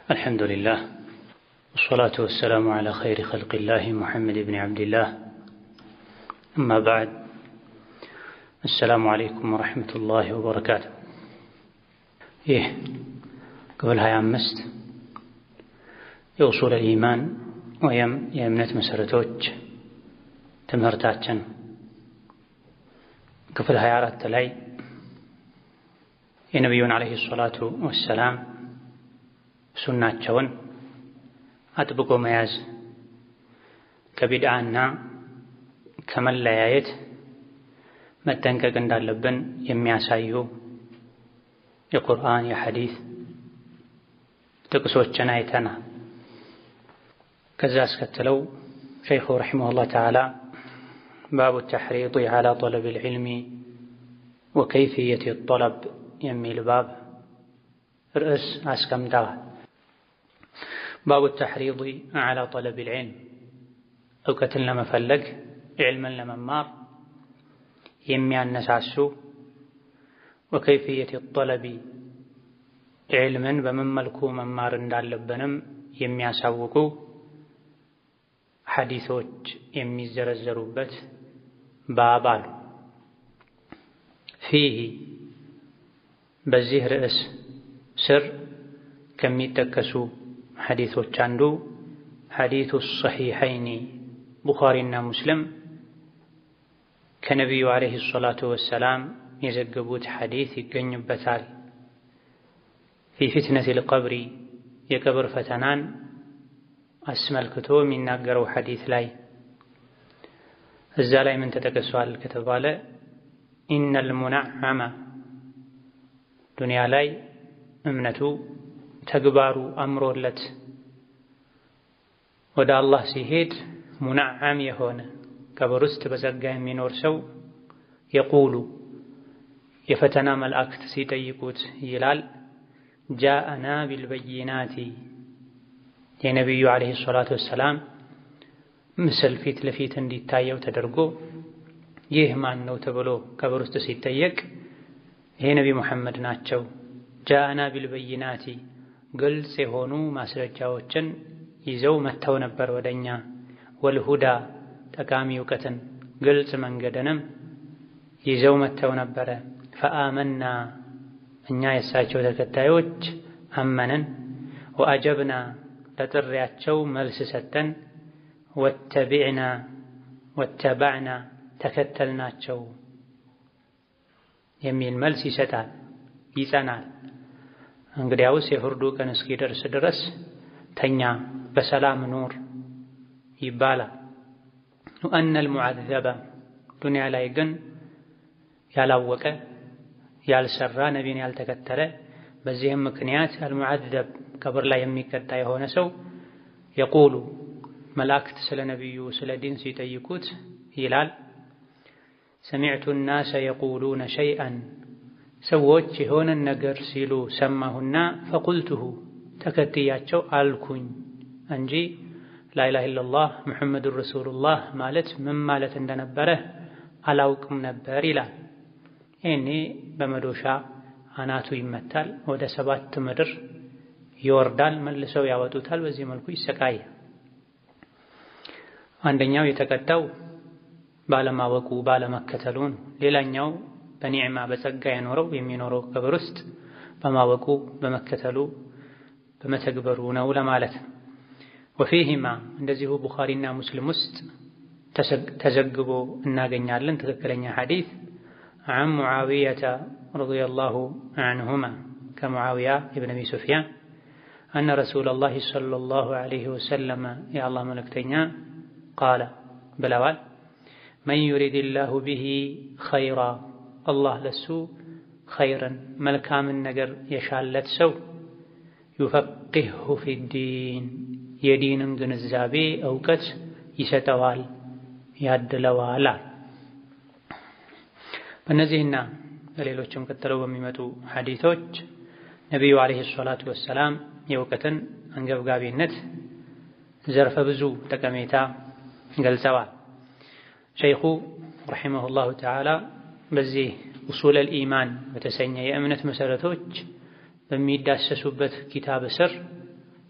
الحمد لله والصلاة والسلام على خير خلق الله محمد بن عبد الله أما بعد السلام عليكم ورحمة الله وبركاته. قبل هاي عمست يوصول الإيمان ويم يمنت مسرتوج تمهرتاتشن قبل هاي عرات تلاي የነቢዩን ዓለይሂ ሰላቱ ወሰላም ሱናቸውን አጥብቆ መያዝ ከቢድዓና ከመለያየት መጠንቀቅ እንዳለብን የሚያሳዩ የቁርአን የሐዲስ ጥቅሶችን አይተናል። ከዛ አስከትለው ሸይኹ ረሒመሁላህ ተዓላ ባቡ ተሕሪድ ዐላ ጠለቢል ዒልሚ ወከይፊየቲ ጠለብ የሚል ባብ ርዕስ አስቀምጠዋል። ባቡ ተሕሪድ ዐላ ጠለቢል ዒልም እውቀትን ለመፈለግ ዒልምን ለመማር የሚያነሳሱ ወከይፊየቲ ጠለቢ ዒልምን በምን መልኩ መማር እንዳለብንም የሚያሳውቁ ሐዲሶች የሚዘረዘሩበት ባብ አሉ። ፊህ በዚህ ርዕስ ስር ከሚጠቀሱ ሐዲሶች አንዱ ሐዲሱ ሰሒሐይኒ ቡኻሪና ሙስሊም ከነቢዩ ዓለይሂ ሰላቱ ወሰላም የዘገቡት ሐዲስ ይገኝበታል። ፊ ፊትነቲል ቀብሪ የቀብር ፈተናን አስመልክቶ የሚናገረው ሐዲስ ላይ እዛ ላይ ምን ተጠቅሷል ከተባለ ኢነል ሙነዐመ ዱንያ ላይ እምነቱ ተግባሩ አምሮለት ወደ አላህ ሲሄድ ሙነዐም የሆነ ቀብር ውስጥ በጸጋ የሚኖር ሰው የቁሉ የፈተና መላእክት ሲጠይቁት ይላል ጃአና ቢልበይናቲ የነቢዩ ዓለይሂ ሰላቱ ወሰላም ምስል ፊት ለፊት እንዲታየው ተደርጎ ይህ ማን ነው ተብሎ ቀብር ውስጥ ሲጠየቅ ይሄ ነቢ ሙሐመድ ናቸው። ጃአና ቢልበይናቲ ግልጽ የሆኑ ማስረጃዎችን ይዘው መጥተው ነበር ወደኛ። ወልሁዳ ጠቃሚ እውቀትን ግልጽ መንገድንም ይዘው መጥተው ነበረ። ፈአመና እኛ የእሳቸው ተከታዮች አመንን። ወአጀብና ለጥሪያቸው መልስ ሰጠን። ወተበዕና ተከተልናቸው የሚል መልስ ይሰጣል፣ ይጸናል። እንግዲያውስ የፍርዱ ቀን እስኪደርስ ድረስ ተኛ በሰላም ኑር ይባላል። ወአነል ሙዐዘበ ዱንያ ላይ ግን ያላወቀ ያልሰራ ነቢን ያልተከተለ በዚህም ምክንያት አልሙዐዘብ ቀብር ላይ የሚቀጣ የሆነ ሰው የቁሉ መላእክት ስለ ነቢዩ ስለ ዲን ሲጠይቁት ይላል ሰሚዕቱ ናሰ የቁሉነ ሸይአን ሰዎች የሆነን ነገር ሲሉ ሰማሁና ፈቁልቱሁ ተከትያቸው አልኩኝ እንጂ ላኢላሃ ኢለላህ ሙሐመዱር ረሱሉላህ ማለት ምን ማለት እንደነበረ አላውቅም ነበር ይላል። ይሄኔ በመዶሻ አናቱ ይመታል፣ ወደ 7 ምድር ይወርዳል፣ መልሰው ያወጡታል። በዚህ መልኩ ይሰቃያል። አንደኛው የተቀጣው ባለማወቁ ባለመከተሉን፣ ሌላኛው በኒዕማ በጸጋ የኖረው የሚኖረው ቀብር ውስጥ በማወቁ በመከተሉ በመተግበሩ ነው ለማለት ነው። ወፊህማ እንደዚሁ ቡኻሪና ሙስሊም ውስጥ ተዘግቦ እናገኛለን ትክክለኛ ሐዲስ عن معاوية رضي الله عنهما كمعاوية ابن أبي سفيان أن رسول الله صلى الله عليه وسلم يا الله ملكتنا قال بلوال من يريد الله به خيرا الله لسو خيرا ملكام النجر يشالت سو يفقهه في الدين يدين جنزابي أوكت يستوال يدلوالا በእነዚህና በሌሎችም ከተለው በሚመጡ ሐዲሶች ነቢዩ ዓለይሂ ሰላቱ ወሰላም የእውቀትን አንገብጋቢነት ዘርፈ ብዙ ጠቀሜታ ገልጸዋል። ሸይኹ ረሒመሁላሁ ተዓላ በዚህ ኡሱለል ኢማን በተሰኘ የእምነት መሰረቶች በሚዳሰሱበት ኪታብ ስር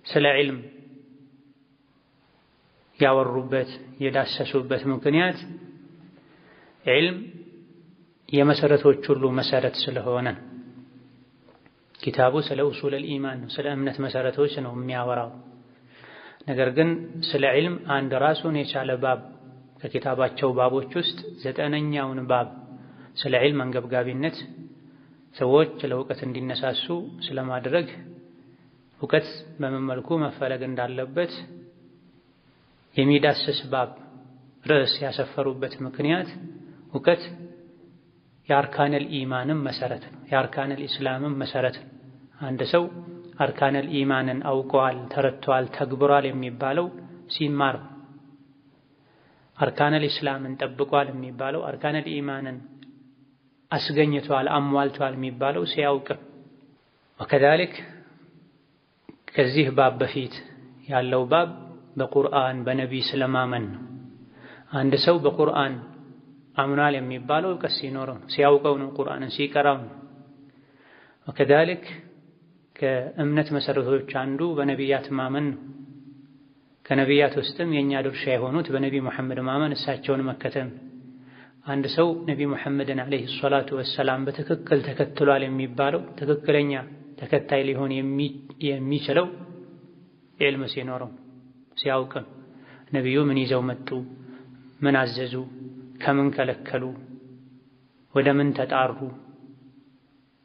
ስለ ዒልም ያወሩበት የዳሰሱበት ምክንያት ዒልም የመሰረቶች ሁሉ መሰረት ስለሆነ ኪታቡ ስለ ኡሱል ኢማን ነው፣ ስለ እምነት መሰረቶች ነው የሚያወራው። ነገር ግን ስለ ዒልም አንድ ራሱን የቻለ ባብ ከኪታባቸው ባቦች ውስጥ 9ኛውን ባብ ስለ ዒልም አንገብጋቢነት ሰዎች ለእውቀት እንዲነሳሱ ስለማድረግ እውቀት በምን መልኩ መፈለግ እንዳለበት የሚዳስስ ባብ ርዕስ ያሰፈሩበት ምክንያት እውቀት የአርካነል ኢማንም መሰረት ነው፣ የአርካነል ኢስላምም መሰረት ነው። አንድ ሰው አርካነል ኢማንን አውቀዋል፣ ተረድቷል፣ ተግብሯል የሚባለው ሲማር፣ አርካነል ኢስላምን ጠብቋል የሚባለው፣ አርካነል ኢማንን አስገኝቷል፣ አሟልቷል የሚባለው ሲያውቅ። ወከዛሊክ ከዚህ ባብ በፊት ያለው ባብ በቁርአን በነቢይ ስለማመን ነው። አንድ ሰው በቁርአን አምኗል የሚባለው እውቀት ሲኖረው ነው፣ ሲያውቀው ነው፣ ቁርአንን ሲቀራው ነው። ወከዛሊክ ከእምነት መሰረቶች አንዱ በነቢያት ማመን ነው። ከነቢያት ውስጥም የኛ ድርሻ የሆኑት በነቢ መሐመድ ማመን፣ እሳቸውን መከተል። አንድ ሰው ነቢ መሐመድን አለይሂ ሰላቱ ወሰላም በትክክል ተከትሏል የሚባለው ትክክለኛ ተከታይ ሊሆን የሚችለው ዒልም ሲኖረው ሲያውቅ፣ ነቢዩ ምን ይዘው መጡ፣ ምን አዘዙ፣ ከምን ከለከሉ፣ ወደ ምን ተጣሩ፣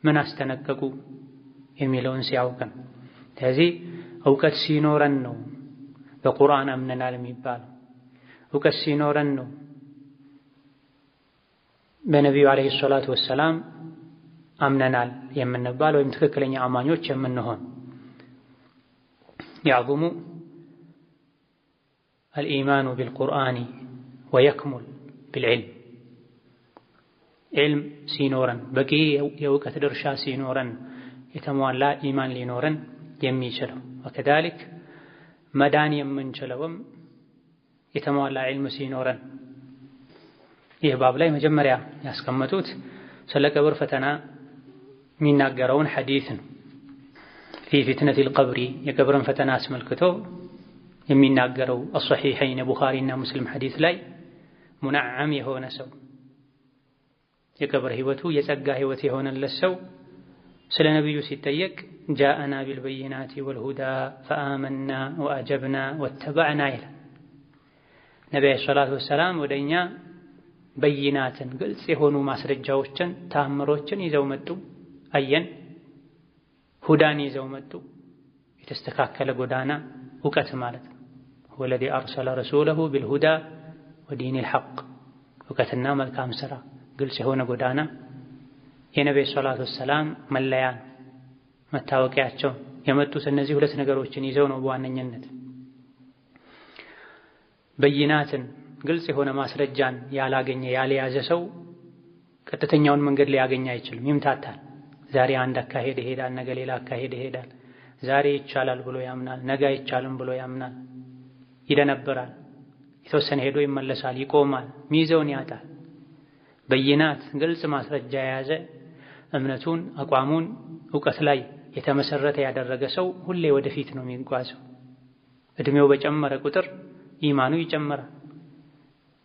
ምን አስጠነቀቁ የሚለውን ሲያውቅ። ስለዚህ እውቀት ሲኖረን ነው በቁርአን አምነናል የሚባለው። እውቀት ሲኖረን ነው በነቢዩ አለይሂ ሰላቱ ወሰላም አምነናል የምንባል ወይም ትክክለኛ አማኞች የምንሆን። ያዕዙሙ አልኢማኑ ቢልቁርአኒ ወየክሙል ቢልዕልም። ዒልም ሲኖረን በቂ የእውቀት ድርሻ ሲኖረን የተሟላ ኢማን ሊኖረን የሚችለው። ወከዛሊክ መዳን የምንችለውም የተሟላ ዒልም ሲኖረን። ይህ ባብ ላይ መጀመሪያ ያስቀመጡት ስለ ቀብር ፈተና የሚናገረውን ሐዲስ ነው። ፊ ፊትነቲል ቀብሪ የቀብርን ፈተና አስመልክቶ የሚናገረው አስሰሒሐይን ቡኻሪና ሙስሊም ሐዲስ ላይ ሙነዓም የሆነ ሰው የቀብር ህይወቱ የጸጋ ህይወት የሆነለት ሰው ስለ ነብዩ ሲጠየቅ ጃአና ቢልበይናቲ ወልሁዳ ፈአመና ወአጀብና ወተበዕና ይላል። ነቢዩ ሰለላሁ ዐለይሂ ወሰለም ወደኛ በይናትን ግልጽ የሆኑ ማስረጃዎችን ተአምሮችን ይዘው መጡ፣ አየን። ሁዳን ይዘው መጡ፣ የተስተካከለ ጎዳና እውቀት ማለት ነው። ወለዚ አርሰለ ረሱለሁ ቢልሁዳ ወዲኒል ሐቅ፣ እውቀትና መልካም ስራ ግልጽ የሆነ ጎዳና የነቢዩ ሰለላሁ ዐለይሂ ወሰለም መለያ መታወቂያቸው የመጡት እነዚህ ሁለት ነገሮችን ይዘው ነው በዋነኝነት። በይናትን ግልጽ የሆነ ማስረጃን ያላገኘ ያልያዘ ሰው ቀጥተኛውን መንገድ ሊያገኝ አይችልም፣ ይምታታል። ዛሬ አንድ አካሄድ ይሄዳል፣ ነገ ሌላ አካሄድ ይሄዳል። ዛሬ ይቻላል ብሎ ያምናል፣ ነገ አይቻልም ብሎ ያምናል፣ ይደነበራል። የተወሰነ ሄዶ ይመለሳል፣ ይቆማል፣ ሚዘውን ያጣል። በይናት ግልጽ ማስረጃ የያዘ እምነቱን አቋሙን እውቀት ላይ የተመሰረተ ያደረገ ሰው ሁሌ ወደፊት ነው የሚጓዘው። እድሜው በጨመረ ቁጥር ኢማኑ ይጨምራል፣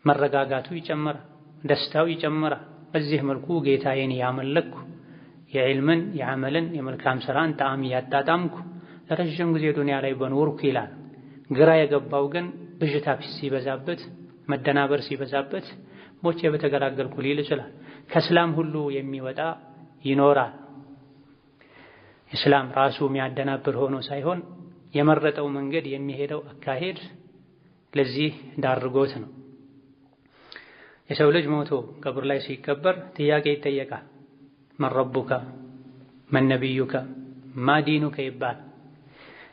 መረጋጋቱ ይጨምራል፣ ደስታው ይጨምራል። በዚህ መልኩ ጌታዬን ያመለኩ የዕልምን የዓመልን የመልካም ሥራን ጣዕም ያጣጣምኩ ለረጅም ጊዜ ዱንያ ላይ በኖርኩ ይላል። ግራ የገባው ግን ብዥታ ሲበዛበት መደናበር ሲበዛበት ሞቼ በተገላገልኩ ሊል ይችላል። ከእስላም ሁሉ የሚወጣ ይኖራል። እስላም ራሱ የሚያደናብር ሆኖ ሳይሆን የመረጠው መንገድ የሚሄደው አካሄድ ለዚህ ዳርጎት ነው። የሰው ልጅ ሞቶ ቀብር ላይ ሲቀበር ጥያቄ ይጠየቃል። መን ረቡከ መን ነቢዩከ ማ ዲኑከ ይባል።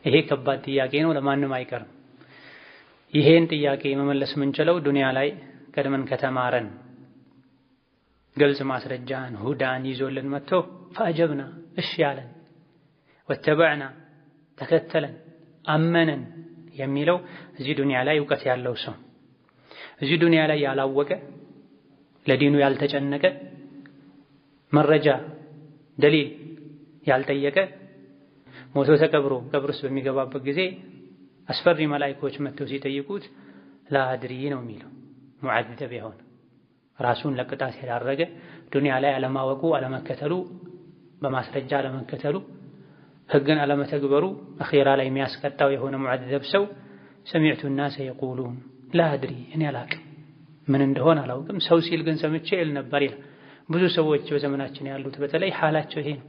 ይሄ ከባድ ጥያቄ ነው፣ ለማንም አይቀርም። ይሄን ጥያቄ መመለስ የምንችለው ዱንያ ላይ ቀድመን ከተማረን ግልጽ ማስረጃን ሁዳን ይዞልን መጥቶ ፈአጀብና እሺ ያለን ወተበዕና ተከተለን አመነን የሚለው እዚህ ዱንያ ላይ እውቀት ያለው ሰው፣ እዚህ ዱንያ ላይ ያላወቀ ለዲኑ ያልተጨነቀ መረጃ ደሊል ያልጠየቀ ሞቶ ተቀብሮ ቀብር ውስጥ በሚገባበት ጊዜ አስፈሪ መላእክቶች መጥተው ሲጠይቁት ላአድሪ ነው የሚለው። ሙዓዘብ የሆነ ራሱን ለቅጣት ያዳረገ ዱንያ ላይ አለማወቁ አለመከተሉ፣ በማስረጃ አለመከተሉ፣ ህግን አለመተግበሩ አኺራ ላይ የሚያስቀጣው የሆነ ሙዓዘብ ሰው ሰሚዕቱ ናሰ የቁሉን ላአድሪ እኔ አላቅም ምን እንደሆነ አላውቅም፣ ሰው ሲል ግን ሰምቼ እል ነበር ይላል። ብዙ ሰዎች በዘመናችን ያሉት በተለይ ሓላቸው ይሄ ነው።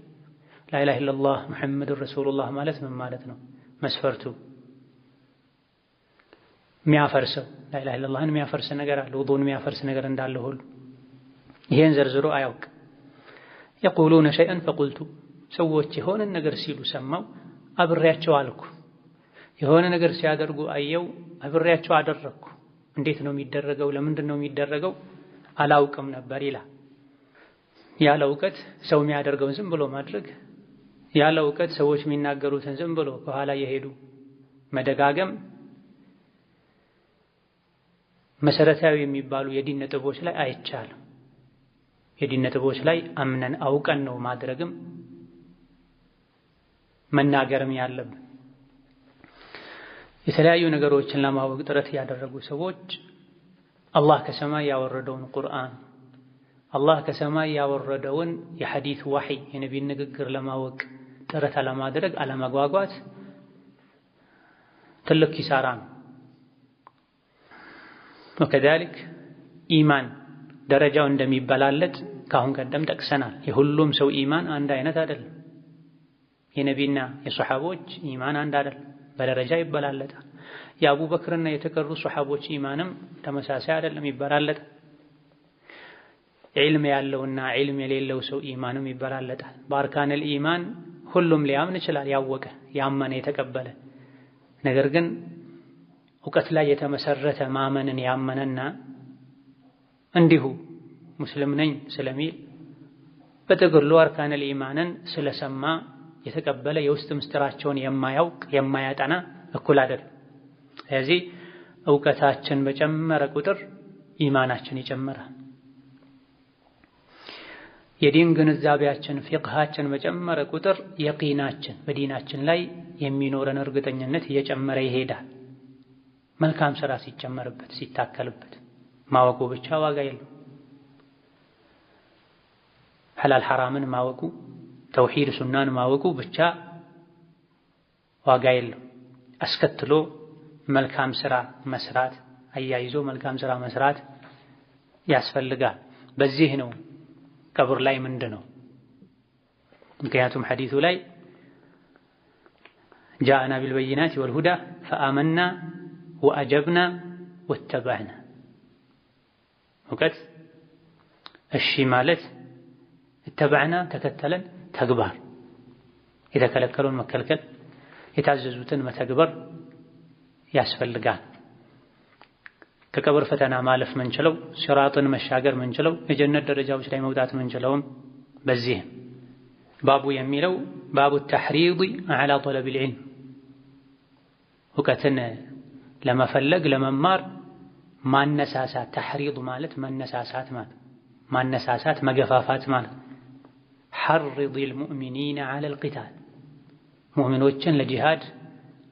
ላኢላሃ ኢለላህ ሙሐመዱን ረሱሉላህ ማለት ምን ማለት ነው? መስፈርቱ የሚያፈርሰው ላኢላሃ ኢለላህን የሚያፈርስ ነገር አለ፣ ውዱእን የሚያፈርስ ነገር እንዳለ ሁሉ ይሄን ዘርዝሮ አያውቅ። የቁሉነ ሸይአን ፈቁልቱ ሰዎች የሆነ ነገር ሲሉ ሰማው አብሬያቸው አልኩ፣ የሆነ ነገር ሲያደርጉ አየው አብሬያቸው አደረግኩ። እንዴት ነው የሚደረገው? ለምንድን ነው የሚደረገው? አላውቅም ነበር ይላል። ያለ እውቀት ሰው የሚያደርገውን ዝም ብሎ ማድረግ፣ ያለ እውቀት ሰዎች የሚናገሩትን ዝም ብሎ ከኋላ የሄዱ መደጋገም መሰረታዊ የሚባሉ የዲን ነጥቦች ላይ አይቻልም። የዲን ነጥቦች ላይ አምነን አውቀን ነው ማድረግም መናገርም ያለብን። የተለያዩ ነገሮችን ለማወቅ ጥረት ያደረጉ ሰዎች አላህ ከሰማይ ያወረደውን ቁርአን፣ አላህ ከሰማይ ያወረደውን የሐዲስ ወሕይ የነቢይን ንግግር ለማወቅ ጥረት አለማድረግ አለመጓጓት ትልቅ ኪሳራ ነው። ወከዛሊክ ኢማን ደረጃው እንደሚበላለጥ ከአሁን ቀደም ጠቅሰናል። የሁሉም ሰው ኢማን አንድ አይነት አይደለም። የነቢና የሰሓቦች ኢማን አንድ አይደለም፣ በደረጃ ይበላለጣል። የአቡበክርና የተቀሩ ሰሓቦች ኢማንም ተመሳሳይ አይደለም፣ ይበላለጣል። ዒልም ያለውና ዒልም የሌለው ሰው ኢማንም ይበላለጣል። በአርካነል ኢማን ሁሉም ሊያምን ይችላል፣ ያወቀ ያመነ የተቀበለ። ነገር ግን እውቀት ላይ የተመሰረተ ማመንን ያመነና እንዲሁ ሙስሊም ነኝ ስለሚል በጥቅሉ አርካነል ኢማንን ስለሰማ የተቀበለ የውስጥ ምስጢራቸውን የማያውቅ የማያጠና እኩል አይደለም። ስለዚህ እውቀታችን በጨመረ ቁጥር ኢማናችን ይጨምራል። የዲን ግንዛቤያችን ፊቅሃችን በጨመረ ቁጥር የቂናችን በዲናችን ላይ የሚኖረን እርግጠኝነት እየጨመረ ይሄዳል። መልካም ስራ ሲጨመርበት ሲታከልበት ማወቁ ብቻ ዋጋ የለው። ሐላል ሐራምን ማወቁ ተውሂድ ሱናን ማወቁ ብቻ ዋጋ የለው። አስከትሎ መልካም ስራ መስራት አያይዞ መልካም ስራ መስራት ያስፈልጋል። በዚህ ነው ቀብር ላይ ምንድነው? ምክንያቱም ሐዲሱ ላይ ጃአና ቢልበይናት ወልሁዳ ፈአመና ወአጀብና ወተበዕና። እውቀት እሺ ማለት እተበዕና ተከተለን ተግባር፣ የተከለከሉን መከልከል የታዘዙትን መተግበር ያስፈልጋል። ከቀብር ፈተና ማለፍ ምንችለው፣ ሲራጥን መሻገር ምንችለው፣ የጀነት ደረጃዎች ላይ መውጣት ምንችለውም በዚህ ባቡ የሚለው ባቡ ተሕሪድ ዐላ ጠለቢል ዒልም እውቀትን ለመፈለግ ለመማር ማነሳሳት። ተሕሪድ ማለት መነሳሳት ማለት ማነሳሳት መገፋፋት ማለት ሐርዲል ሙእሚኒነ ዐለል ቂታል ሙእሚኖችን ለጂሃድ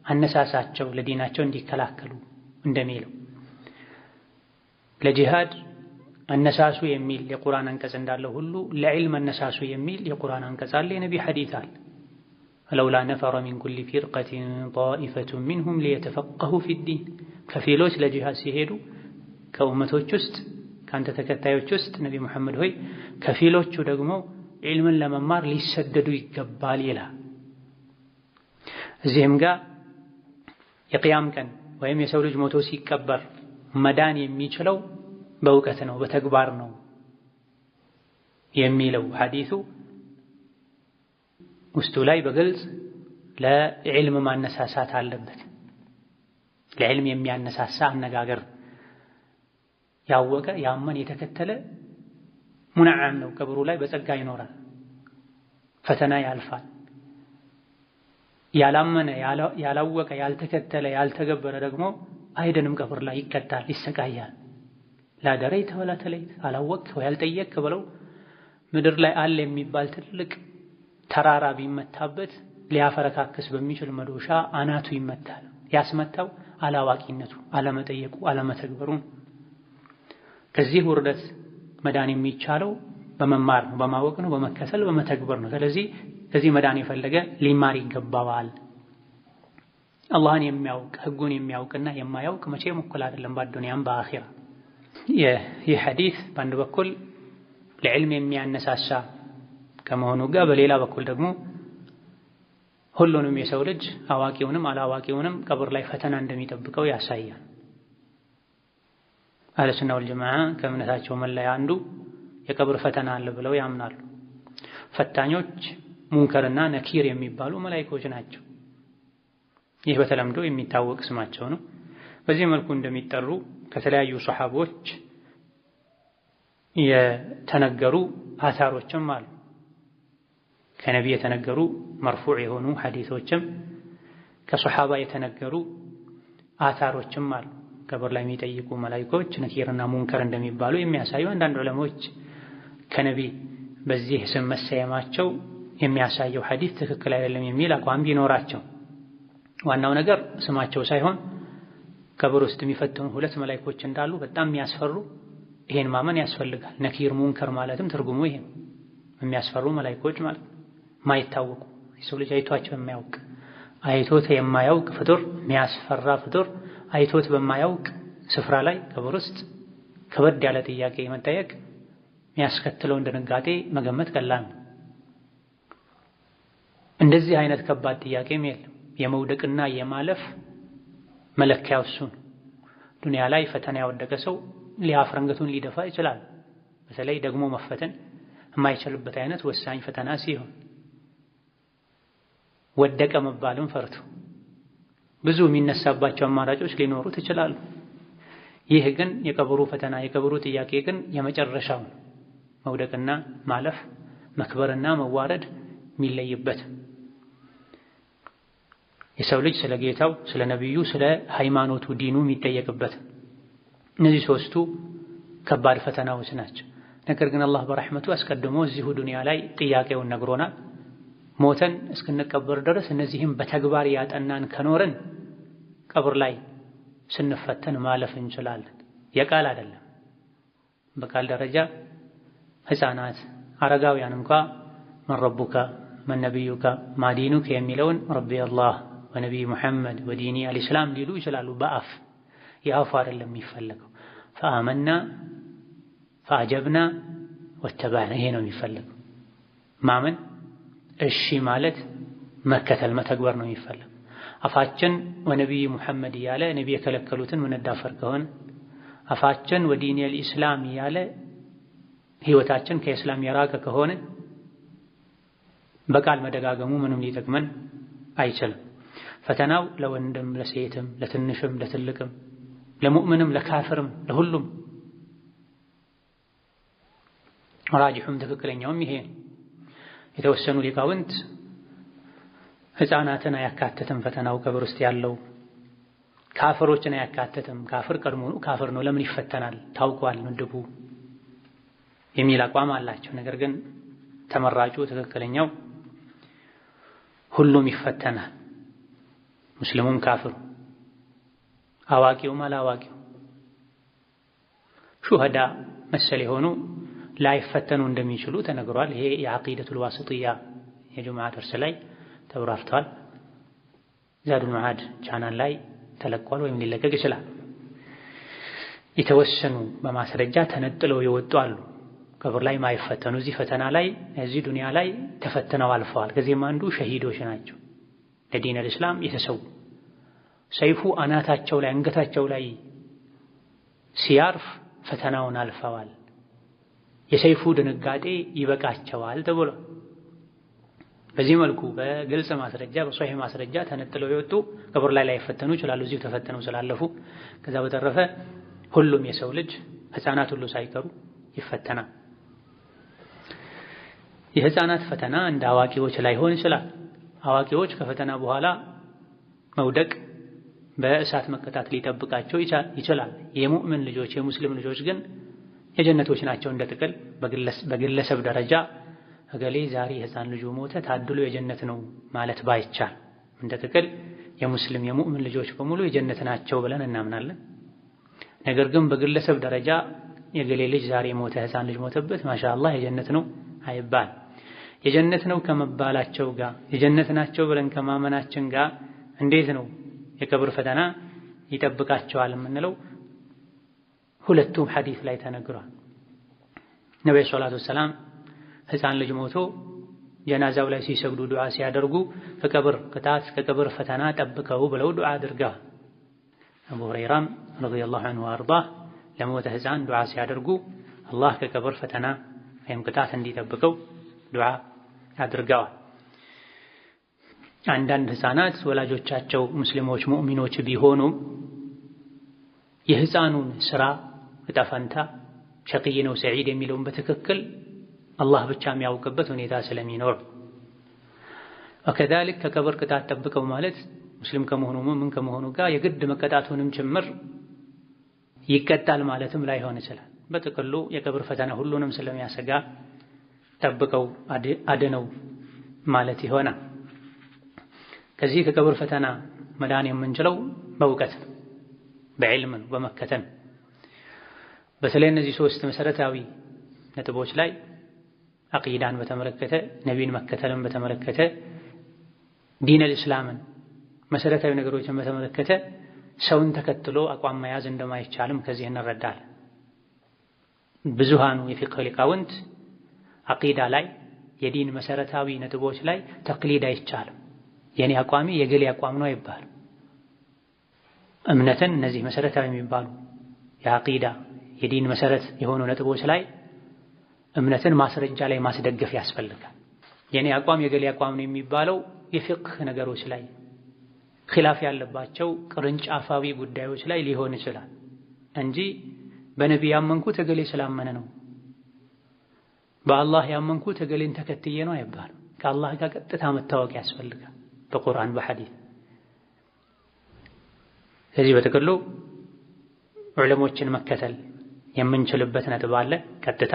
አነሳሳቸው ለዲናቸው እንዲከላከሉ እንደሚለው ለጂሃድ አነሳሱ የሚል የቁርአን አንቀጽ እንዳለው ሁሉ ለዕልም አነሳሱ የሚል የቁርአን አንቀጽ አለ፣ የነቢ ሐዲስ አለ። ለውላ ነፈረ ሚን ኩሊ ፊርቀቲን ጣኢፈቱን ሚንሁም ሊየተፈቀሁ ፊዲን። ከፊሎች ለጂሃድ ሲሄዱ ከኡመቶች ውስጥ ከአንተ ተከታዮች ውስጥ ነቢ ሙሐመድ ሆይ ከፊሎቹ ደግሞ ዒልምን ለመማር ሊሰደዱ ይገባል ይላል። እዚህም ጋር የቅያም ቀን ወይም የሰው ልጅ ሞቶ ሲቀበር መዳን የሚችለው በእውቀት ነው በተግባር ነው የሚለው ሐዲሱ ውስጡ ላይ በግልጽ ለዕልም ማነሳሳት አለበት። ለዕልም የሚያነሳሳ አነጋገር ያወቀ ያመን የተከተለ ሙነዓም ነው። ቀብሩ ላይ በጸጋ ይኖራል፣ ፈተና ያልፋል። ያላመነ ያላወቀ ያልተከተለ ያልተገበረ ደግሞ አይደንም፣ ቀብር ላይ ይቀጣል፣ ይሰቃያል። ላደረይተ ወላ ተለይት አላወቅ ወይ ያልጠየቅ ብለው ምድር ላይ አለ የሚባል ትልቅ ተራራ ቢመታበት ሊያፈረካክስ በሚችል መዶሻ አናቱ ይመታል። ያስመታው አላዋቂነቱ፣ አለመጠየቁ፣ አለመተግበሩን። ከዚህ ውርደት መዳን የሚቻለው በመማር ነው፣ በማወቅ ነው፣ በመከተል በመተግበር ነው። ስለዚህ ከዚህ መዳን የፈለገ ሊማር ይገባዋል። አላህን የሚያውቅ ህጉን የሚያውቅና የማያውቅ መቼም እኩል አይደለም፣ በአዱንያም በአኺራ። ይህ ሐዲስ በአንድ በኩል ለዕልም የሚያነሳሳ ከመሆኑ ጋር በሌላ በኩል ደግሞ ሁሉንም የሰው ልጅ አዋቂውንም አላዋቂውንም ቀብር ላይ ፈተና እንደሚጠብቀው ያሳያል። አህለ ሱና ወል ጀማዓ ከእምነታቸው መለያ አንዱ የቀብር ፈተና አለ ብለው ያምናሉ። ፈታኞች ሙንከርና ነኪር የሚባሉ መላእክቶች ናቸው። ይህ በተለምዶ የሚታወቅ ስማቸው ነው። በዚህ መልኩ እንደሚጠሩ ከተለያዩ ሷሐቦች የተነገሩ አታሮችም አሉ። ከነቢይ የተነገሩ መርፉዕ የሆኑ ሐዲሶችም ከሷሐባ የተነገሩ አታሮችም አሉ። ቀብር ላይ የሚጠይቁ መላእክቶች ነኪርና ሙንከር እንደሚባሉ የሚያሳዩ አንዳንድ ዑለሞች ከነቢይ በዚህ ስም መሰየማቸው የሚያሳየው ሐዲስ ትክክል አይደለም የሚል አቋም ቢኖራቸው፣ ዋናው ነገር ስማቸው ሳይሆን ቀብር ውስጥ የሚፈትኑ ሁለት መላእክቶች እንዳሉ በጣም የሚያስፈሩ፣ ይሄን ማመን ያስፈልጋል። ነኪር ሙንከር ማለትም ትርጉሙ ይሄ ነው። የሚያስፈሩ መላእክቶች ማለት ማይታወቁ፣ የሰው ልጅ አይቷቸው የማያውቅ፣ አይቶት የማያውቅ ፍጡር፣ የሚያስፈራ ፍጡር አይቶት በማያውቅ ስፍራ ላይ ቀብር ውስጥ ከበድ ያለ ጥያቄ መጠየቅ የሚያስከትለውን ድንጋጤ መገመት ቀላል ነው። እንደዚህ አይነት ከባድ ጥያቄም የለም። የመውደቅና የማለፍ መለኪያው እሱ ነው። ዱንያ ላይ ፈተና ያወደቀ ሰው ሊያፍር አንገቱን ሊደፋ ይችላል። በተለይ ደግሞ መፈተን የማይችልበት አይነት ወሳኝ ፈተና ሲሆን ወደቀ መባልን ፈርቶ ብዙ የሚነሳባቸው አማራጮች ሊኖሩት ይችላሉ። ይህ ግን የቀብሩ ፈተና የቀብሩ ጥያቄ ግን የመጨረሻው መውደቅና ማለፍ መክበርና መዋረድ የሚለይበት የሰው ልጅ ስለ ጌታው ስለ ነቢዩ ስለ ሃይማኖቱ ዲኑ የሚጠየቅበት እነዚህ ሶስቱ ከባድ ፈተናዎች ናቸው። ነገር ግን አላህ በረሕመቱ አስቀድሞ እዚሁ ዱንያ ላይ ጥያቄውን ነግሮናል። ሞተን እስክንቀበር ድረስ እነዚህም በተግባር ያጠናን ከኖርን ቀብር ላይ ስንፈተን ማለፍ እንችላለን። የቃል አይደለም። በቃል ደረጃ ሕፃናት አረጋውያን እንኳ መን ረቡከ መን ነቢዩከ ማዲኑከ የሚለውን ረቢ አላህ ወነቢይ ሙሐመድ ወዲኒ አልኢስላም ሊሉ ይችላሉ። በአፍ የአፉ አይደለም የሚፈለገው። ፈአመና ፈአጀብና ወተባዕና ይሄ ነው የሚፈለገው። ማመን እሺ ማለት መከተል መተግበር ነው የሚፈለገው። አፋችን ወነቢይ ሙሐመድ እያለ ነቢይ የከለከሉትን ምንዳፈር ከሆነ አፋችን ወዲኒ አልኢስላም እያለ ህይወታችን ከእስላም የራቀ ከሆነ በቃል መደጋገሙ ምንም ሊጠቅመን አይችልም። ፈተናው ለወንድም ለሴትም ለትንሽም ለትልቅም ለሙእምንም ለካፍርም ለሁሉም ራጂሑም ትክክለኛውም ይሄ የተወሰኑ ሊቃውንት ሕፃናትን አያካትትም ፈተናው ቀብር ውስጥ ያለው ካፍሮችን አያካትትም። ካፍር ቀድሞ ካፍር ነው ለምን ይፈተናል ታውቋል ምድቡ የሚል አቋም አላቸው። ነገር ግን ተመራጩ ትክክለኛው ሁሉም ይፈተናል። ሙስሊሙም ካፍሩ አዋቂውም አላዋቂው ሹሃዳ መሰል የሆኑ ላይፈተኑ እንደሚችሉ ተነግሯል። ይሄ የዐቂደቱል ዋሲጥያ የጁምዓ ደርስ ላይ ተብራርቷል። ዛዱል መዓድ ቻናል ላይ ተለቋል ወይም ሊለቀቅ ይችላል። የተወሰኑ በማስረጃ ተነጥለው የወጡ አሉ ቀብር ላይ ማይፈተኑ። እዚህ ፈተና ላይ እዚህ ዱንያ ላይ ተፈትነው አልፈዋል። ከዚህም አንዱ ሸሂዶች ናቸው። ለዲን አልእስላም የተሰዉ ሰይፉ አናታቸው ላይ አንገታቸው ላይ ሲያርፍ ፈተናውን አልፈዋል። የሰይፉ ድንጋጤ ይበቃቸዋል ተብሎ በዚህ መልኩ በግልጽ ማስረጃ በሶሒህ ማስረጃ ተነጥለው የወጡ ቀብር ላይ ላይፈተኑ ይችላሉ እዚሁ ተፈተነው ስላለፉ። ከዛ በተረፈ ሁሉም የሰው ልጅ ሕፃናት ሁሉ ሳይቀሩ ይፈተናል። የሕፃናት ፈተና እንደ አዋቂዎች ላይሆን ይችላል። አዋቂዎች ከፈተና በኋላ መውደቅ በእሳት መቀጣት ሊጠብቃቸው ይችላል። የሙእምን ልጆች የሙስሊም ልጆች ግን የጀነቶች ናቸው። እንደ ጥቅል በግለሰብ ደረጃ እገሌ ዛሬ ህፃን ልጁ ሞተ ታድሎ የጀነት ነው ማለት ባይቻል እንደ ጥቅል የሙስሊም የሙእምን ልጆች በሙሉ የጀነት ናቸው ብለን እናምናለን። ነገር ግን በግለሰብ ደረጃ የገሌ ልጅ ዛሬ ሞተ ህፃን ልጅ ሞተበት ማሻአላህ የጀነት ነው አይባል። የጀነት ነው ከመባላቸው ጋር የጀነት ናቸው ብለን ከማመናችን ጋር እንዴት ነው የቀብር ፈተና ይጠብቃቸዋል የምንለው? ሁለቱም ሐዲስ ላይ ተነግሯል። ነብዩ ሰለላሁ ዐለይሂ ወሰለም ህፃን ልጅ ሞቶ ጀናዛው ላይ ሲሰግዱ ዱዓ ሲያደርጉ ከቀብር ቅጣት ከቀብር ፈተና ጠብቀው ብለው ዱዓ አድርገዋል። አቡ ሁረይራም ረዲየላሁ ዐንሁ ወአርዳህ ለሞተ ህፃን ዱዓ ሲያደርጉ አላህ ከቀብር ፈተና ወይም ቅጣት እንዲጠብቀው ዱዓ አድርገዋል። አንዳንድ ህፃናት ወላጆቻቸው ሙስሊሞች ሙእሚኖች ቢሆኑም የህፃኑን ስራ ዕጣ ፈንታ ሸቂይ ነው ሰዒድ የሚለውን በትክክል አላህ ብቻ የሚያውቅበት ሁኔታ ስለሚኖር ወከዛሊክ ከቀብር ቅጣት ጠብቀው ማለት ሙስሊም ከመሆኑ ሙእሚን ከመሆኑ ጋር የግድ መቀጣቱንም ጭምር ይቀጣል ማለትም ላይሆን ይችላል። በጥቅሉ የቀብር ፈተና ሁሉንም ስለሚያሰጋ ጠብቀው አድነው ማለት ይሆናል። ከዚህ ከቀብር ፈተና መዳን የምንችለው በእውቀት በዕልም በመከተል በተለይ እነዚህ ሶስት መሰረታዊ ነጥቦች ላይ አቂዳን በተመለከተ ነቢይን መከተልን በተመለከተ ዲን አልእስላምን መሰረታዊ ነገሮችን በተመለከተ ሰውን ተከትሎ አቋም መያዝ እንደማይቻልም ከዚህ እንረዳለን። ብዙሃኑ የፊቅህ ሊቃውንት አቂዳ ላይ የዲን መሰረታዊ ነጥቦች ላይ ተቅሊድ አይቻልም፣ የኔ አቋሚ የገሌ አቋም ነው አይባልም። እምነትን እነዚህ መሰረታዊ የሚባሉ የአቂዳ የዲን መሰረት የሆኑ ነጥቦች ላይ እምነትን ማስረጃ ላይ ማስደገፍ ያስፈልጋል። የኔ አቋም የገሌ አቋም ነው የሚባለው የፊቅህ ነገሮች ላይ ኺላፍ ያለባቸው ቅርንጫፋዊ ጉዳዮች ላይ ሊሆን ይችላል እንጂ በነቢይ ያመንኩት እገሌ ስላመነ ነው፣ በአላህ ያመንኩት እገሌን ተከትዬ ነው አይባልም። ከአላህ ጋር ቀጥታ መታወቅ ያስፈልጋል በቁርአን በሐዲስ። ከዚህ በጥቅሉ ዑለሞችን መከተል የምንችልበት ነጥብ አለ። ቀጥታ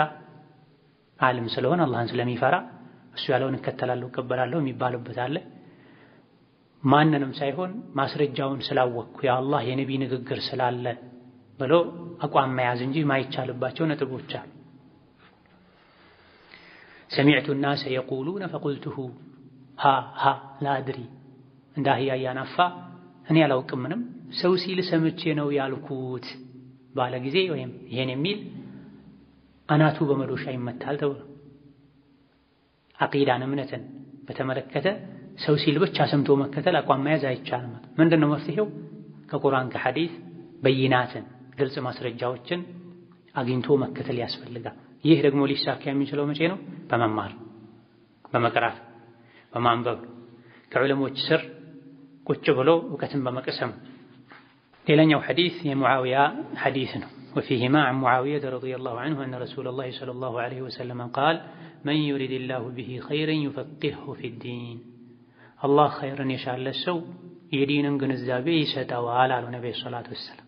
ዓለም ስለሆነ አላህን ስለሚፈራ እሱ ያለውን እከተላለሁ እቀበላለሁ የሚባልበት አለ። ማንንም ሳይሆን ማስረጃውን ስላወቅኩ የአላህ የነቢይ ንግግር ስላለ ብሎ አቋም መያዝ እንጂ ማይቻልባቸው ነጥቦች አሉ። ሰሚዕቱ ናሰ የቁሉነ ፈቁልቱሁ ሃ ላ አድሪ እንደ አህያ እያናፋ እኔ አላውቅም ምንም ሰው ሲል ሰምቼ ነው ያልኩት ባለ ጊዜ ወይም ይሄን የሚል አናቱ በመዶሻ ይመታል ተብሎ አቂዳን እምነትን በተመለከተ ሰው ሲል ብቻ ሰምቶ መከተል አቋም መያዝ አይቻልም። ምንድነው መፍትሄው? ከቁርአን ከሐዲስ በይናትን ግልጽ ማስረጃዎችን አግኝቶ መከተል ያስፈልጋል። ይህ ደግሞ ሊሳካ የሚችለው መቼ ነው? በመማር በመቅራት በማንበብ ከዑለሞች ስር ቁጭ ብሎ እውቀትን በመቅሰም። ሌላኛው ሐዲስ የሙዓዊያ ሐዲስ ነው። وفيهما عن معاوية رضي الله عنه أن رسول الله صلى الله عليه وسلم قال من يريد الله به خيرا يفقهه في الدين الله خيرا يشاء للسو يدين جنزابي ستوال على النبي صلى الله عليه وسلم